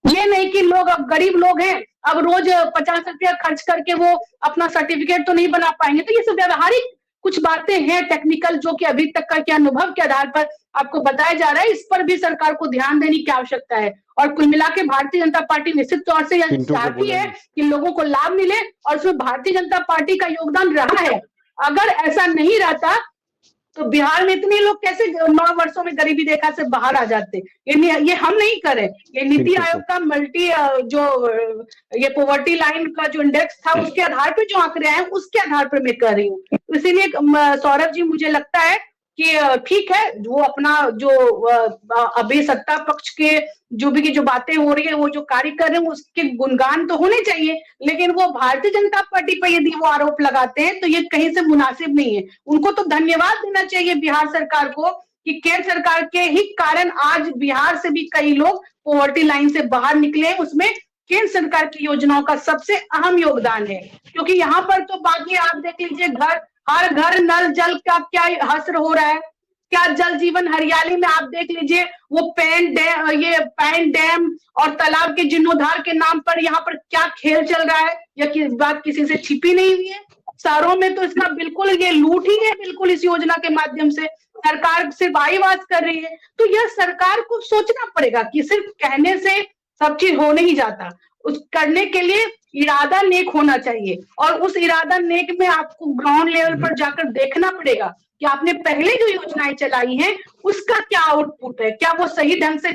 ये नहीं कि लोग, अब गरीब लोग हैं, अब रोज 50 रुपया खर्च करके वो अपना सर्टिफिकेट तो नहीं बना पाएंगे। तो ये सब व्यवहारिक कुछ बातें हैं टेक्निकल, जो कि अभी तक का अनुभव के आधार पर आपको बताया जा रहा है। इस पर भी सरकार को ध्यान देने की आवश्यकता है। और कुल मिला के भारतीय जनता पार्टी निश्चित तौर से यह चाहती है कि लोगों को लाभ मिले, और उसमें भारतीय जनता पार्टी का योगदान रहा है। अगर ऐसा नहीं रहता तो बिहार में इतने लोग कैसे 9 वर्षों में गरीबी रेखा से बाहर आ जाते। ये हम नहीं करें, ये नीति आयोग का ये पॉवर्टी लाइन का जो इंडेक्स था उसके आधार पर जो आंकड़े आए उसके आधार पर मैं कर रही हूँ। इसीलिए सौरभ जी, मुझे लगता है कि ठीक है, वो अपना जो अभी सत्ता पक्ष के जो बातें हो रही है, वो जो कार्य कर रहे हैं उसके गुणगान तो होने चाहिए, लेकिन वो भारतीय जनता पार्टी पर यदि वो आरोप लगाते हैं तो ये कहीं से मुनासिब नहीं है। उनको तो धन्यवाद देना चाहिए बिहार सरकार को कि केंद्र सरकार के ही कारण आज बिहार से भी कई लोग पॉवर्टी लाइन से बाहर निकले हैं। उसमें केंद्र सरकार की योजनाओं का सबसे अहम योगदान है, क्योंकि यहाँ पर तो बाकी आप देख लीजिए, हर घर नल जल का क्या हश्र हो रहा है, क्या जल जीवन हरियाली में आप देख लीजिए, वो पैन डैम और तालाब के जीर्णोद्धार के नाम पर यहाँ पर क्या खेल चल रहा है, यह बात किसी से छिपी नहीं हुई है। शहरों में तो इसका बिल्कुल ये लूट ही है, बिल्कुल इस योजना के माध्यम से सरकार सिर्फ आईवाज कर रही है। तो यह सरकार को सोचना पड़ेगा कि सिर्फ कहने से सब चीज हो नहीं जाता, उस करने के लिए इरादा नेक होना चाहिए, और उस इरादा नेक में आपको ग्राउंड लेवल पर जाकर देखना पड़ेगा कि आपने पहले जो योजनाएं चलाई हैं उसका क्या आउटपुट है, क्या वो सही ढंग से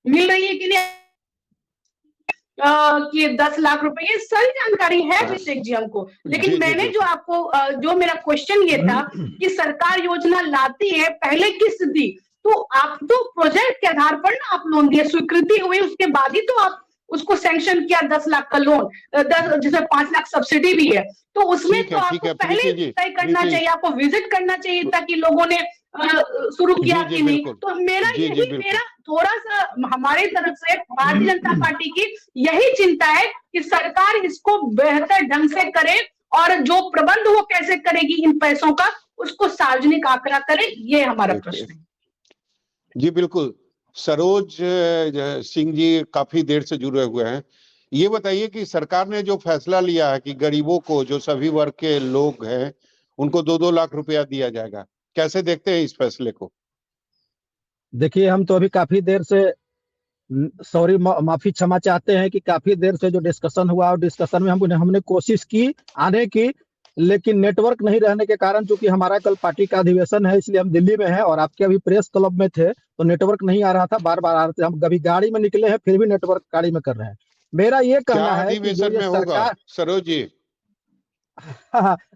मिल रही है कि नहीं। कि 10 लाख रुपए, ये सारी जानकारी है अभिषेक जी हमको, लेकिन मैंने जो आपको जो मेरा क्वेश्चन ये था कि सरकार योजना लाती है, पहले किस दी, तो आप तो प्रोजेक्ट के आधार पर ना आप लोन दिए, स्वीकृति हुई, उसके बाद ही तो आप उसको सैंक्शन किया 10 लाख का लोन, 10 जिसमें 5 लाख सब्सिडी भी है। तो उसमें तो आपको पहले तय करना चाहिए, आपको विजिट करना चाहिए ताकि लोगों ने शुरू किया कि नहीं। तो मेरा थोड़ा सा हमारी तरफ से भारतीय जनता पार्टी की यही चिंता है कि सरकार इसको बेहतर ढंग से करे और जो प्रबंध वो कैसे करेगी इन पैसों का, उसको सार्वजनिक आंकड़ा करे, ये हमारा प्रश्न है। जी बिल्कुल। सरोज सिंह जी काफी देर से जुड़े हुए हैं। ये बताइए कि सरकार ने जो फैसला लिया है कि गरीबों को, जो सभी वर्ग के लोग हैं, उनको 2-2 लाख रुपया दिया जाएगा, कैसे देखते हैं इस फैसले को? देखिए, हम तो अभी काफी देर से सॉरी माफी क्षमा चाहते हैं कि काफी देर से जो डिस्कशन हुआ और डिस्कशन में हमने कोशिश की आने की, लेकिन नेटवर्क नहीं रहने के कारण, चूंकि हमारा कल पार्टी का अधिवेशन है इसलिए हम दिल्ली में हैं और आपके अभी प्रेस क्लब में थे तो नेटवर्क नहीं आ रहा था, बार बार आ रहे थे। हम कभी गाड़ी में निकले हैं फिर भी नेटवर्क गाड़ी में कर रहे हैं। मेरा ये कहना है कि जो ये सरकार, सरोज जी,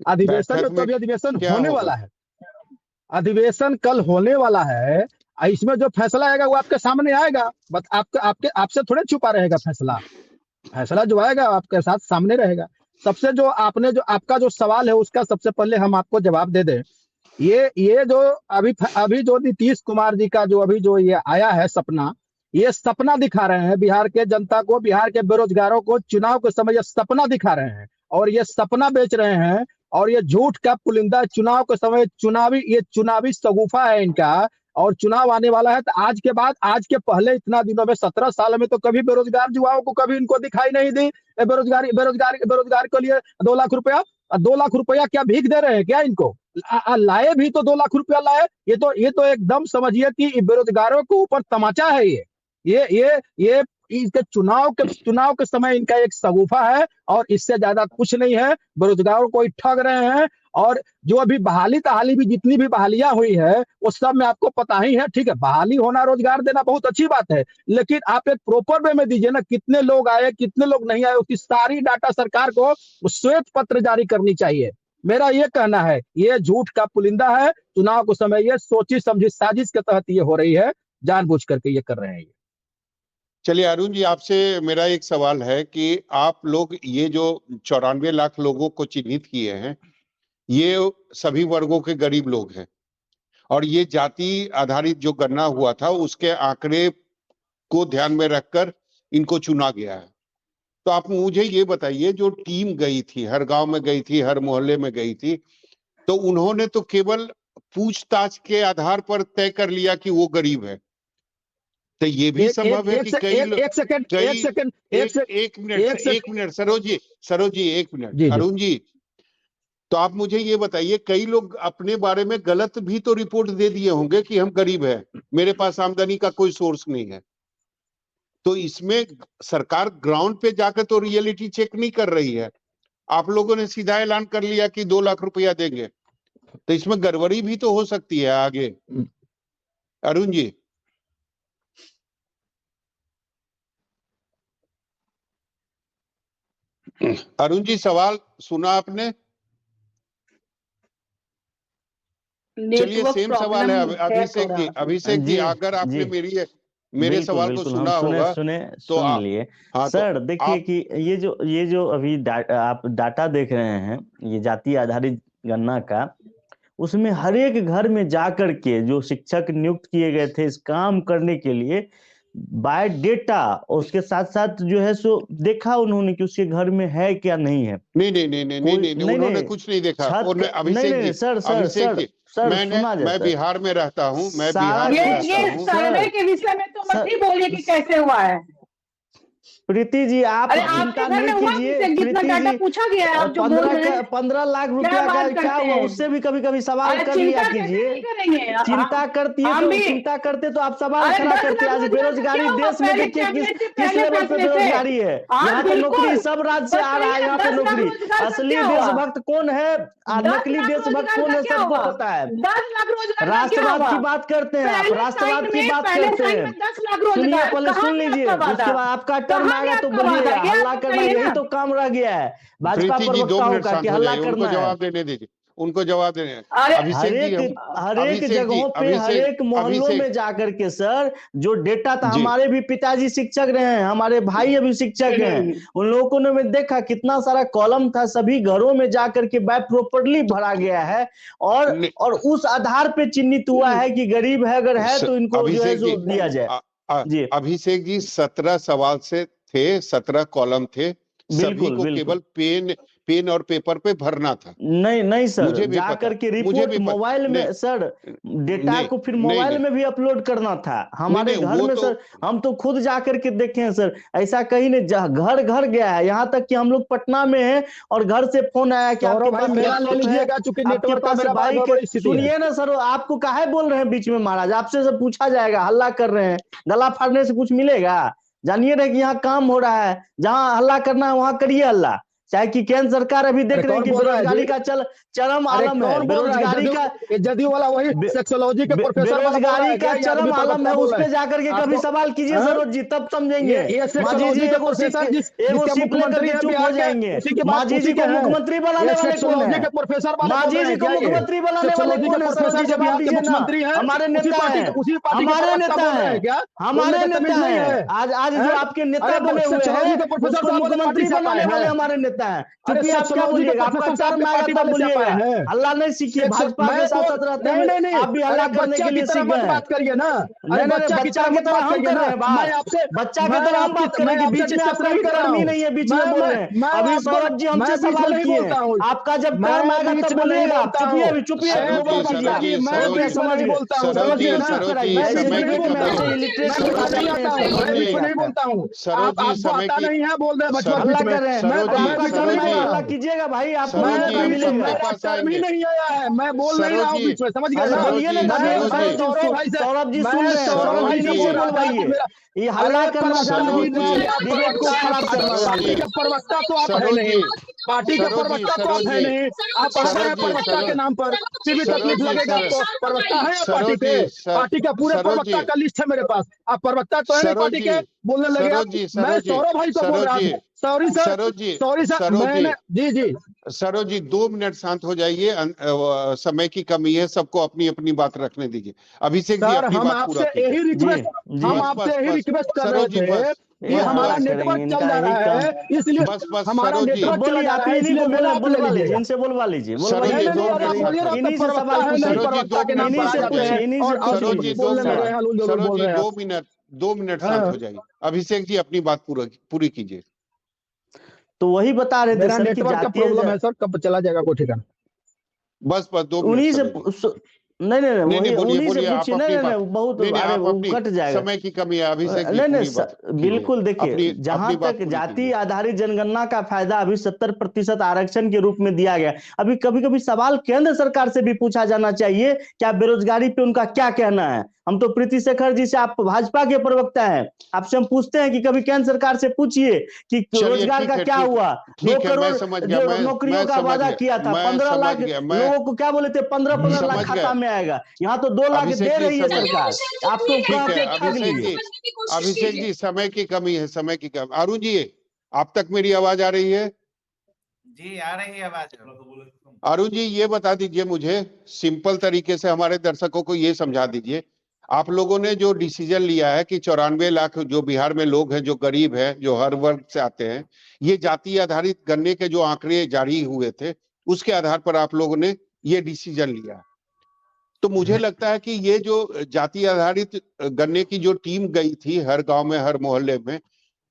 अधिवेशन में तो अभी अधिवेशन होने वाला है, अधिवेशन कल होने वाला है, इसमें जो फैसला आएगा वो आपके सामने आएगा, बस आपसे थोड़े छुपा रहेगा फैसला। फैसला जो आएगा आपके साथ सामने रहेगा। सबसे जो आपका जो सवाल है उसका सबसे पहले हम आपको जवाब दे दें। ये जो अभी जो नीतीश कुमार जी का जो अभी जो ये आया है सपना, ये सपना दिखा रहे हैं बिहार के जनता को, बिहार के बेरोजगारों को। चुनाव के समय ये सपना दिखा रहे हैं और ये सपना बेच रहे हैं और ये झूठ का पुलिंदा। चुनाव के समय चुनावी शगुफा है इनका, और चुनाव आने वाला है तो आज के बाद, आज के पहले इतना दिनों में 17 साल में तो कभी बेरोजगार युवाओं को कभी इनको दिखाई नहीं दी। बेरोजगार के लिए 2 लाख रुपया, 2 लाख रुपया क्या भीख दे रहे हैं क्या इनको? लाए भी तो 2 लाख रुपया लाए। ये तो एकदम समझिए कि बेरोजगारों के ऊपर तमाचा है ये इनके चुनाव के समय इनका एक शगुफा है और इससे ज्यादा कुछ नहीं है। बेरोजगारों को ठग रहे हैं और जो अभी बहाली भी जितनी भी बहालियां हुई है वो सब में आपको पता ही है। ठीक है, बहाली होना, रोजगार देना बहुत अच्छी बात है, लेकिन आप एक प्रॉपर वे में दीजिए ना, कितने लोग आए कितने लोग नहीं आए, उसकी सारी डाटा सरकार को श्वेत पत्र जारी करनी चाहिए। मेरा ये कहना है ये झूठ का पुलिंदा है। चुनाव के समय ये सोची समझी साजिश के तहत ये हो रही है, जानबूझ करके ये कर रहे हैं। चलिए अरुण जी, आपसे मेरा एक सवाल है कि आप लोग ये जो 94 लाख लोगों को चिन्हित किए हैं, ये सभी वर्गों के गरीब लोग हैं और ये जाति आधारित जो गणना हुआ था उसके आंकड़े को ध्यान में रखकर इनको चुना गया है। तो आप मुझे ये बताइए, जो टीम गई थी, हर गांव में गई थी, हर मोहल्ले में गई थी, तो उन्होंने तो केवल पूछताछ के आधार पर तय कर लिया कि वो गरीब है। तो ये भी संभव है कि एक मिनट सरोज जी एक मिनट, अरुण जी, तो आप मुझे ये बताइए, कई लोग अपने बारे में गलत भी तो रिपोर्ट दे दिए होंगे कि हम गरीब हैं, मेरे पास आमदनी का कोई सोर्स नहीं है। तो इसमें सरकार ग्राउंड पे जाकर तो रियलिटी चेक नहीं कर रही है। आप लोगों ने सीधा ऐलान कर लिया कि 2 लाख रुपया देंगे, तो इसमें गड़बड़ी भी तो हो सकती है आगे। अरुण जी, सवाल सुना आपने? चलिए, सेम सवाल है अभिषेक जी, अगर आपने मेरे सवाल को सुना होगा तो सुन लिए। सर देखिए कि ये जो अभी आप डाटा देख रहे हैं, ये जाति आधारित गणना का, उसमें हर एक घर में जाकर के जो शिक्षक नियुक्त किए गए थे इस काम करने के लिए, बाय डेटा, उसके साथ साथ जो है सो देखा उन्होंने कि उसके घर में है क्या नहीं है। नहीं, उन्होंने कुछ नहीं देखा। अभिषेक जी, मैं बिहार में रहता हूँ, ये सर्वे के विषय में तो मत ही बोलिए कि कैसे हुआ है। प्रीति जी, आप चिंता नहीं कीजिए। जितना डाटा पूछा गया है, आप जो बोल रहे हैं 15 लाख रुपया का क्या हुआ, उससे भी कभी कभी सवाल कर लिया कीजिए। चिंता करती है तो चिंता करते तो आप सवाल खड़ा करते। आज बेरोजगारी देश में देखिए किस लेवल पे बेरोजगारी है। यहाँ पे नौकरी सब राज्य से आ रहा है, यहाँ पे नौकरी। असली देशभक्त कौन है, नकली देशभक्त कौन है, सबको पता है। राष्ट्रवाद की बात करते हैं आप, राष्ट्रवाद की बात करते हैं। सुनिए, पहले सुन लीजिए, उसके बाद आपका टर्म आएगा तो बोलिए। हल्ला करना यही तो काम रह गया है भाजपा प्रवक्ताओं का, कि हल्ला करना है। जवाब देने दीजिए, उनको जवाब देने। हर एक जगहों पे, हर एक मोहल्लों में जाकर के सर, जो डेटा था, हमारे भी पिताजी शिक्षक रहे हैं, हमारे भाई अभी शिक्षक हैं, उन लोगों ने देखा कितना सारा कॉलम था, सभी घरों में जाकर के प्रॉपर्ली भरा गया है और उस आधार पे चिन्हित हुआ है कि गरीब है, अगर है तो इनको जो है सो दिया जाए। अभिषेक जी, 17 सवाल से थे, 17 कॉलम थे, सभी को केवल पेन और पेपर पे भरना था। नहीं नहीं सर, मुझे भी जा पता, करके मुझे रिपोर्ट भी पता। मोबाइल में नहीं, सर, डेटा नहीं, को फिर नहीं, मोबाइल नहीं, में भी अपलोड करना था हमारे नहीं, घर वो में तो सर। हम तो खुद जा करके देखे हैं सर, ऐसा कहीं नहीं, घर घर गया है। यहाँ तक कि हम लोग पटना में हैं और घर से फोन आया कि आपके सौरभ भाई पास मेरा ले लैपटॉप है, लीजिएगा, चूंकि आपके नेटवर्क का पास मेरा बड़ा बाइक है। गड़बड़ स्थिति है। सुनिए ना सर, आपको काहे बोल रहे हैं बीच में महाराज? आपसे सब पूछा जाएगा, हल्ला कर रहे हैं, गला फाड़ने से कुछ मिलेगा? जानिए ना कि यहाँ काम हो रहा है, जहाँ हल्ला करना है वहां करिए हल्ला। चाहे कि केंद्र सरकार अभी देख अरे रहे हैं कौन कि बोल रहा है बेरोजगारी जी? का चरम अरे आलम है, कौन बोल रहा है? बेरोजगारी का जदयू वाला वही सेक्सोलॉजी के प्रोफेसर वाला बोल रहा बेरोजगारी है का क्या? या चरम आदमी आलम है, प्रवक्ता बोल उस रहा पे है? जाकर के कभी आपको सवाल कीजिए हाँ? सरोज जी, तब समझेंगे। ये मांझी जी सेक्सोलॉजी के एगो प्रोफेसर सीख जिसके एगो सीख लेकर मुख्यमंत्री के है चुप हो बिहार के, जाएंगे। उसी के बाद मांझी उसी जी के को हैं। मुख्यमंत्री ये बनाने वाले कौन सेक्सोलॉजी है? के प्रोफेसर वाले बोल मांझी रहे जी हैं को क्या? ये मुख्यमंत्री बनाने वाले सेक्सोलॉजी के कौन है? सरोज प्रोफेसर जी जो जवाब बिहार के दीजिए ना। मुख्यमंत्री हैं, हमारे नेता है, उसी पार्टी के हमारे प्रवक्ता नेता बोल रहे है, हैं क्या? हमारे बोलने का नेता तमीज नहीं है। है। आज जो हैं? आपके नेता अरे बने हुए सेक्सोलॉजी के हैं, प्रोफेसर उसको साहब वाले मुख्यमंत्री पार्टी से आप आए बनाने वाले हैं। हमारे नेता है। अरे चूंकि आप क्या सेक्सोलॉजी के बोलिएगा, आपका प्रोफेसर साहब टर्म के आएगा पार्टी तब वाले से आप बोलिएगा। आए हैं। हल्ला नहीं सीखिए, भाजपा के साथ साथ रहते नहीं हुए नहीं नहीं, आप भी अरे हल्ला करने बच्चा के की लिए तरह सीख मत गए। बात करिए ना। अरे नहीं नहीं, बच्चा की बच्चा तरह की मत तरह बात हम करिए कर ना। रहे हैं मैं बात, आपसे बच्चा की मैं तरह हम आपकी बात कर रहे मैं हैं कि आपसे बीच में डिस्कस आपका नहीं भी कर रहा टर्म ही हूँ। नहीं है, बीच में बोल रहे हैं। मैं अभी आपको सौरभ जी हमसे मैं बीच में सवाल नहीं किए, बोलता हूँ। आपका जब मैं टर्म आएगा बीच तब में नहीं बोलिएगा। आप बोलता हूँ। चुपिए, अभी चुपिए, अरे मोबाइल बाबा दीजिए आप। जी, मैं हो गया, बीच में समझ नहीं गए, बोलता हूँ, समझ समझिए गए, ना। चुप कराइए। मैं ऐसे बीच में नहीं नहीं देखिए, मैं बोलता ऐसे हूँ। मैं इलिटरेसी बीच में नहीं दिखाते हैं, आता हूँ। समझ मैं नहीं बीच में नहीं आता है। बोलता हूँ। सरोज जी आपको समय आता की नहीं है, बोल रहे हैं बचवा हल्ला बीच में। कर रहे हैं। मैं सरोज जी, आपका बीच में टर्म नहीं आएगा, बोल रहा हल्ला हूँ। कीजिएगा भाई, आपको भी सरोज मैं जी मौका हम बीच में मिलेगा। सबके मेरा पास टर्म ही आएंगे। नहीं आया है, मैं बोल नहीं रहा सरोज हूँ जी, बीच में, समझ गए अरे ना? बोलिए ना, मैं जानिए, सरोज मैं जी, सौरभ भाई से सौरभ जी सुन मैं रहे हैं, सौरभ सौरभ भाई जी से इन्हीं बोल से रहा था कि बोलवाइए। मेरा ये हल्ला अरे करना प्रवक्ता सरोज नहीं जी, बोलिए, आप डिबेट को प्रवक्ता खराब करना सरोज पार्टी जी, के प्रवक्ता तो आप है सरोज नहीं। जी, पार्टी के सरोज जी, प्रवक्ता तो सरोज आप है जी, नहीं। आप आते सरोज हैं जी, प्रवक्ता के नाम पर, फिर भी सरोज तकलीफ जी, लगेगा आपको। प्रवक्ता है आप पार्टी सरोज के? जी, पार्टी का पूरे सरोज प्रवक्ता जी, का लिस्ट है मेरे पास। आप प्रवक्ता तो है नहीं सरोज पार्टी जी, के, बोलने लगे सरोज आप। जी, मैं सरोज जी, सौरभ भाई को बोल सरोज रहा जी, था। Sorry sir, Saroj ji, sorry sir, Saroj ji, मैंने जी जी सरोज जी 2 मिनट शांत हो जाइए। समय की कमी है, सबको अपनी अपनी बात रखने दीजिए। अभिषेक जी सर, अपनी हम बात पूरा आपसे कीजिए। यही जी रिक्वेस्ट जी। हम बस आपसे बस यही बस रिक्वेस्ट कर रहे सरोज जी, थे बस कि ये बस हल्ला हमारा बस करेंगे, नेटवर्क चल इनका जा यही रहा काम। है, इसलिए बस हमारा सरोज जी, अब नेटवर्क चला बोलिए, जा आप रहा है, इन्हीं को इसलिए मेरा आप ले बुलवा लीजिए, लीजिएगा। इनसे बुलवा लीजिए, सरोज नहीं जी नहीं नहीं, 2 अरे आप मिनट बोलिए शांत ना, हो तो इन्हीं से प्रवक्ता सवाल है नहीं, पूछिए, सरोज जी प्रवक्ता 2 के नाम मिनट इन्हीं पर आ से शांत हो जाते पूछिए, हैं जाइए। इन्हीं से और पूछिए सरोज जी 2 बोलने में मिनट, जो है हलूल जलूल सरोज बोल जी रहे हैं 2 आप। मिनट, 2 मिनट शांत हाँ, हो जाइए। अभिषेक जी अपनी बात पूरी कीजिए। तो वही बता रहे थे मेरा सर कि नेटवर्क का प्रॉब्लम है सर, कब चला जाएगा कोई ठिकाना। बस 2 मिनट उन्हीं से सरोज जी। नहीं नहीं नहीं, नहीं वही नहीं, बोलिए उन्हीं से बोलिए, आप पूछिए। नहीं अपनी नहीं बात, नहीं, बहुत, नहीं नहीं, अरे आप वो अपनी, कट जाएगा। समय की कमी है। अभिषेक जी नहीं नहीं पूरी बात कीजिए, बिल्कुल, देखिए, अपनी जहां अपनी बात तक पूरी जाति कीजिए। आधारित जनगणना का फायदा अभी 70% आरक्षण के रूप में दिया गया। अभी कभी कभी सवाल केंद्र सरकार से भी पूछा जाना चाहिए, क्या बेरोजगारी पे उनका क्या कहना है। हम तो प्रीति शेखर जी से, आप भाजपा के प्रवक्ता हैं, आपसे हम पूछते हैं कि कभी केंद्र सरकार से पूछिए कि चलिए रोजगार ठीक का है, क्या हुआ। 2 ठीक है, मैं करोड़ समझ गया, जो नौकरियों का वादा किया था, मैं 15 समझ लाख गया, मैं लोगों को क्या बोले थे, 15 लाख समझ खाता गया। में आएगा। यहाँ तो 2 लाख अभिषेक दे जी रही है समझ, सरकार, आप तो कह ठीक है के ठग अभिषेक लिए। जी, अभिषेक जी समय की कमी है, समय की कमी। अरुण जी, आप तक मेरी आवाज आ रही है? जी आ रही है आवाज। अरुण जी ये बता दीजिए मुझे, सिंपल तरीके से हमारे दर्शकों को ये समझा दीजिए, आप लोगों ने जो डिसीजन लिया है कि 94 लाख जो बिहार में लोग हैं, जो गरीब हैं, जो हर वर्ग से आते हैं, ये जाति आधारित गन्ने के जो आंकड़े जारी हुए थे, उसके आधार पर आप लोगों ने ये डिसीजन लिया। तो मुझे लगता है कि ये जो जाति आधारित गन्ने की जो टीम गई थी हर गांव में, हर मोहल्ले में,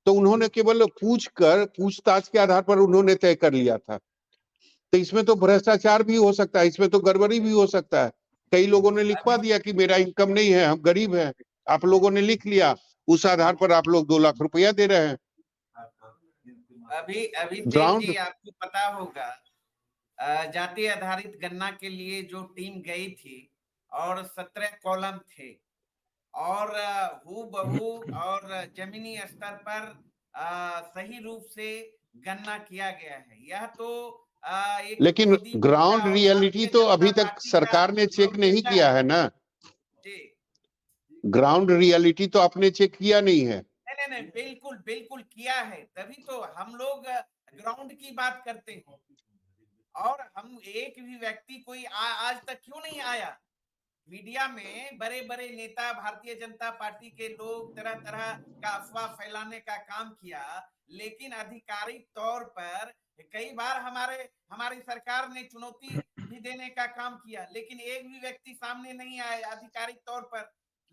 तो उन्होंने केवल पूछताछ के आधार पर उन्होंने तय कर लिया था। तो इसमें तो भ्रष्टाचार भी हो सकता है, इसमें तो गड़बड़ी भी हो सकता है। कई लोगों ने लिखवा दिया कि मेरा इनकम नहीं है, हम गरीब हैं, आप लोगों ने लिख लिया, उस आधार पर आप लोग 2 लाख रुपया दे रहे हैं। अभी ग्राउंड जी आपको पता होगा, जाति आधारित गन्ना के लिए जो टीम गई थी और 17 कॉलम थे और हूबहू और जमीनी स्तर पर सही रूप से गन्ना किया गया है। यह तो एक लेकिन मोदी जी का ग्राउंड और रियलिटी भारतीय तो जनता अभी तक पार्टी सरकार ने चेक नहीं एजेंडा किया है। है ना। जी ग्राउंड रियलिटी तो आपने चेक किया नहीं है। नहीं, बिल्कुल बिल्कुल किया है, तभी तो हम लोग ग्राउंड की बात करते हैं। और हम एक भी व्यक्ति कोई आज तक क्यों नहीं आया मीडिया में? बड़े बड़े नेता, भारतीय जनता पार्टी के लोग तरह तरह का अफवाह फैलाने का काम किया, लेकिन आधिकारिक तौर पर कई बार हमारी सरकार ने चुनौती भी देने का काम किया, लेकिन एक भी व्यक्ति सामने नहीं आया आधिकारिक तौर पर।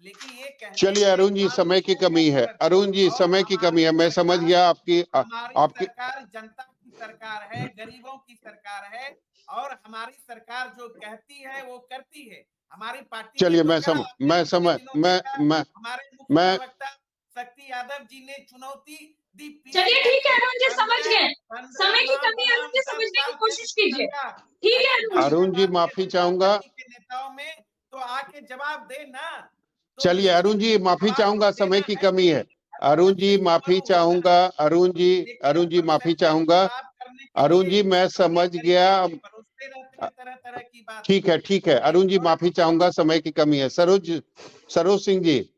लेकिन ये कहने चलिए के अरुण जी, बाद समय की कमी है, अरुण जी और समय की कमी है, मैं हमारी समझ गया आपकी हमारी सरकार जनता की सरकार है, गरीबों की सरकार है, और हमारी सरकार जो कहती है वो करती है। हमारी पार्टी ने चलिए तो कहा अपने पिछले दिनों में कहा, हमारे मुख्य मैं प्रवक्ता शक्ति यादव जी ने चुनौती दी। चलिए ठीक है अरुण जी, समझ गए, समय की कमी है, अरुण जी 10 समझने की साल कोशिश से कीजिए। सरकार। ठीक है अगर अरुण जी, माफी चाहूंगा, के नेताओं में तो आके जवाब दे ना। तो चलिए अरुण जी माफी चाहूंगा, समय की कमी है, अरुण जी माफी चाहूंगा, अरुण जी माफी चाहूंगा, अरुण जी मैं समझ गया, तरह की बात। ठीक है अरुण जी माफी चाहूंगा, समय की कमी है। सरोज सिंह जी।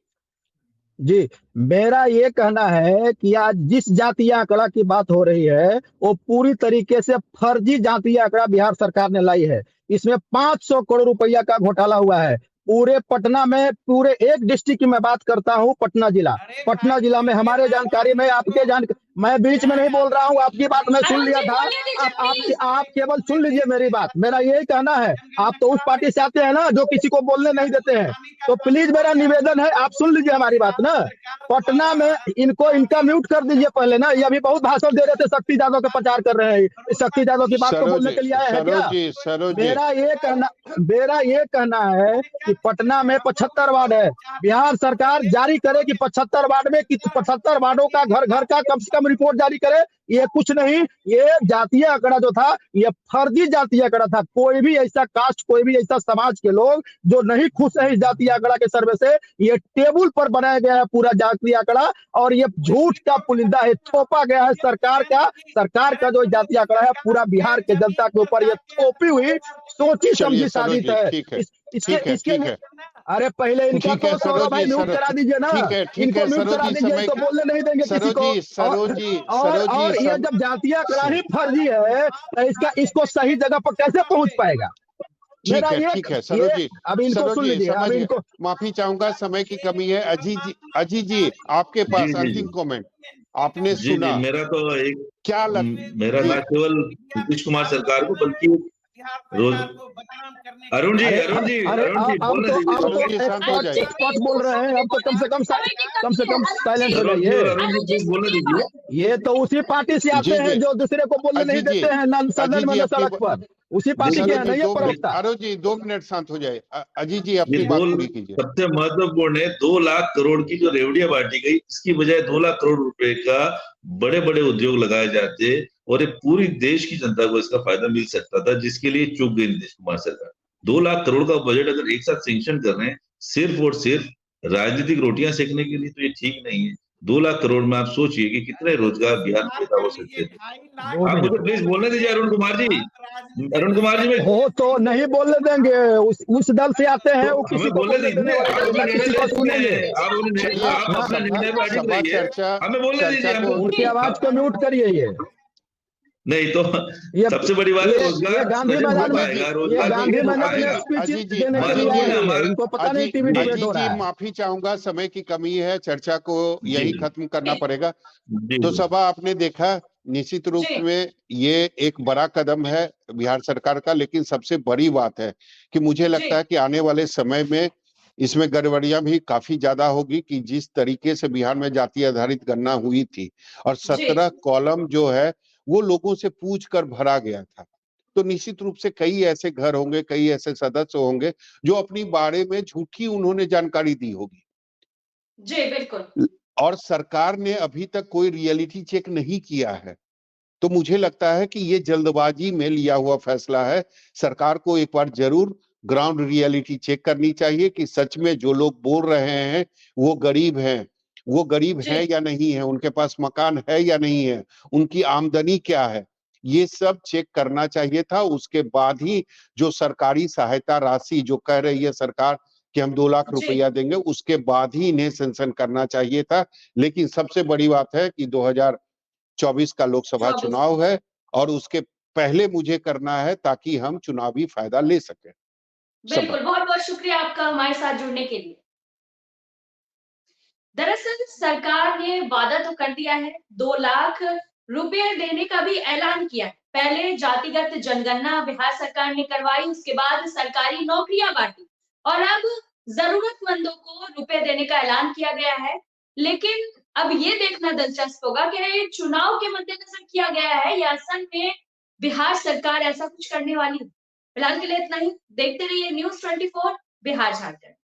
जी, मेरा ये कहना है कि आज जिस जातीय आंकड़ा की बात हो रही है वो पूरी तरीके से फर्जी जातीय आंकड़ा बिहार सरकार ने लाई है। इसमें 500 करोड़ रुपया का घोटाला हुआ है पूरे पटना में। पूरे एक डिस्ट्रिक्ट की मैं बात करता हूं, पटना जिला में हमारे जानकारी में, मैं बीच में नहीं बोल रहा हूं, आपकी बात मैं सुन अरुण लिया जी था। बोलने दीजिए आप केवल सुन लीजिए मेरी बात। मेरा यही कहना है, आप तो उस पार्टी से आते हैं ना जो किसी को बोलने नहीं देते हैं, तो प्लीज मेरा निवेदन है आप सुन लीजिए हमारी बात ना। पटना में इनका म्यूट कर दीजिए पहले ना, ये अभी बहुत भाषण दे रहे थे, शक्ति यादव का प्रचार कर रहे हैं। शक्ति यादव की बात को बोलने के लिए आए हैं क्या? मेरा ये कहना है कि पटना में 75 वार्ड है, बिहार सरकार जारी करे कि 75 वार्ड में 75 वार्डों का घर घर का कम से कम रिपोर्ट जारी करे। ये कुछ नहीं, ये जातीय आंकड़ा जो था ये फर्जी जातीय आंकड़ा था। कोई भी ऐसा कास्ट, कोई भी ऐसा समाज के लोग जो नहीं खुश है इस जातीय आंकड़ा के सर्वे से, ये टेबल पर बनाया गया है पूरा जातीय आंकड़ा, और ये झूठ का पुलिंदा है, थोपा गया है सरकार का जो जातीय आंकड़ा है पूरा बिहार के जनता के ऊपर ये थोपी हुई सोची समझी साजिश है। इसके अरे पहले इनका तो सौरभ भाई म्यूट करा दीजिए ना, इनको म्यूट करा दीजिए तो बोलने नहीं देंगे किसी को। और ये जब जातीय आंकड़ा ही फर्जी है तो इसको सही जगह पर कैसे पहुंच पाएगा? ठीक है सरोज जी, अब इनको सुन लीजिए, अब इनको माफी चाहूंगा, समय की कमी है। अजीत जी आपके पास अंतिम कमेंट, आपने सुना। जी, मेरा तो एक क्या मेरा ना केवल नीतीश कुमार सरकार को बल्कि रोज अरुण जी बोलने दीजिए। एक्सपर्ट बोल रहे हैं, अब तो कम से कम साइलेंट हो जाइए। अरुण जी बोलने दीजिए। ये तो उसी पार्टी से आते हैं जो दूसरे को बोलने नहीं देते हैं ना सदन में ना सड़क पर, उसी पार्टी के हैं, नहीं है प्रवक्ता। अरुण जी 2 मिनट शांत हो जाए। अजीत जी अपनी बात पूरी कीजिए। सबसे महत्वपूर्ण है, 2 लाख करोड़ की जो रेवड़ियां बांटी गई, इसकी बजाय 2 लाख करोड़ रुपए का बड़े बड़े उद्योग लगाए जाते और ये पूरी देश की जनता को इसका फायदा मिल सकता था, जिसके लिए चूक गई नीतीश कुमार सरकार। 2 लाख करोड़ का बजट अगर एक साथ सैंक्शन कर रहे हैं सिर्फ और सिर्फ राजनीतिक रोटियां सेकने के लिए, तो ये ठीक नहीं है। 2 लाख करोड़ में आप सोचिए कि कितने रोजगार बिहार में पैदा हो सकते थे। आप मुझे प्लीज बोलने दीजिए अरुण कुमार जी में हो तो नहीं बोलने देंगे, उस दल से आते हैं, वो किसी को बोलने देंगे। उनकी आवाज को म्यूट करिए। ये नहीं तो सबसे बड़ी बात है रोजगार, गांधी मैदान में स्पीच देने के लिए आए हैं, इनको पता नहीं टीवी डिबेट हो रहा है। माफी चाहूंगा, समय की कमी है, चर्चा को यही खत्म करना पड़ेगा। तो सभा आपने देखा, निश्चित रूप में ये एक बड़ा कदम है बिहार सरकार का, लेकिन सबसे बड़ी बात है कि मुझे लगता है कि आने वाले समय में इसमें गड़बड़ियां भी काफी ज्यादा होगी, कि जिस तरीके से बिहार में जाति आधारित गणना हुई थी और 17 कॉलम जो है वो लोगों से पूछ कर भरा गया था, तो निश्चित रूप से कई ऐसे घर होंगे, कई ऐसे सदस्य होंगे जो अपनी बारे में झूठी उन्होंने जानकारी दी होगी। जी बिल्कुल। और सरकार ने अभी तक कोई रियलिटी चेक नहीं किया है, तो मुझे लगता है कि ये जल्दबाजी में लिया हुआ फैसला है। सरकार को एक बार जरूर ग्राउंड रियलिटी चेक करनी चाहिए कि सच में जो लोग बोल रहे हैं वो गरीब हैं, वो गरीब है या नहीं है, उनके पास मकान है या नहीं है, उनकी आमदनी क्या है, ये सब चेक करना चाहिए था। उसके बाद ही जो सरकारी सहायता राशि जो कह रही है सरकार कि हम 2 लाख रुपया देंगे, उसके बाद ही इन्हें सेंक्शन करना चाहिए था। लेकिन सबसे बड़ी बात है कि 2024 का लोकसभा चुनाव है और उसके पहले मुझे करना है ताकि हम चुनावी फायदा ले सकें। बिल्कुल, बहुत बहुत शुक्रिया आपका हमारे साथ जुड़ने के लिए। दरअसल सरकार ने वादा तो कर दिया है, 2 लाख रुपए देने का भी ऐलान किया है। पहले जातिगत जनगणना बिहार सरकार ने करवाई, उसके बाद सरकारी नौकरियां बांटी और अब जरूरतमंदों को रुपए देने का ऐलान किया गया है। लेकिन अब ये देखना दिलचस्प होगा कि ये चुनाव के मद्देनजर किया गया है या असल में बिहार सरकार ऐसा कुछ करने वाली है। फिलहाल के लिए इतना ही। देखते रहिए News 24 बिहार झारखंड।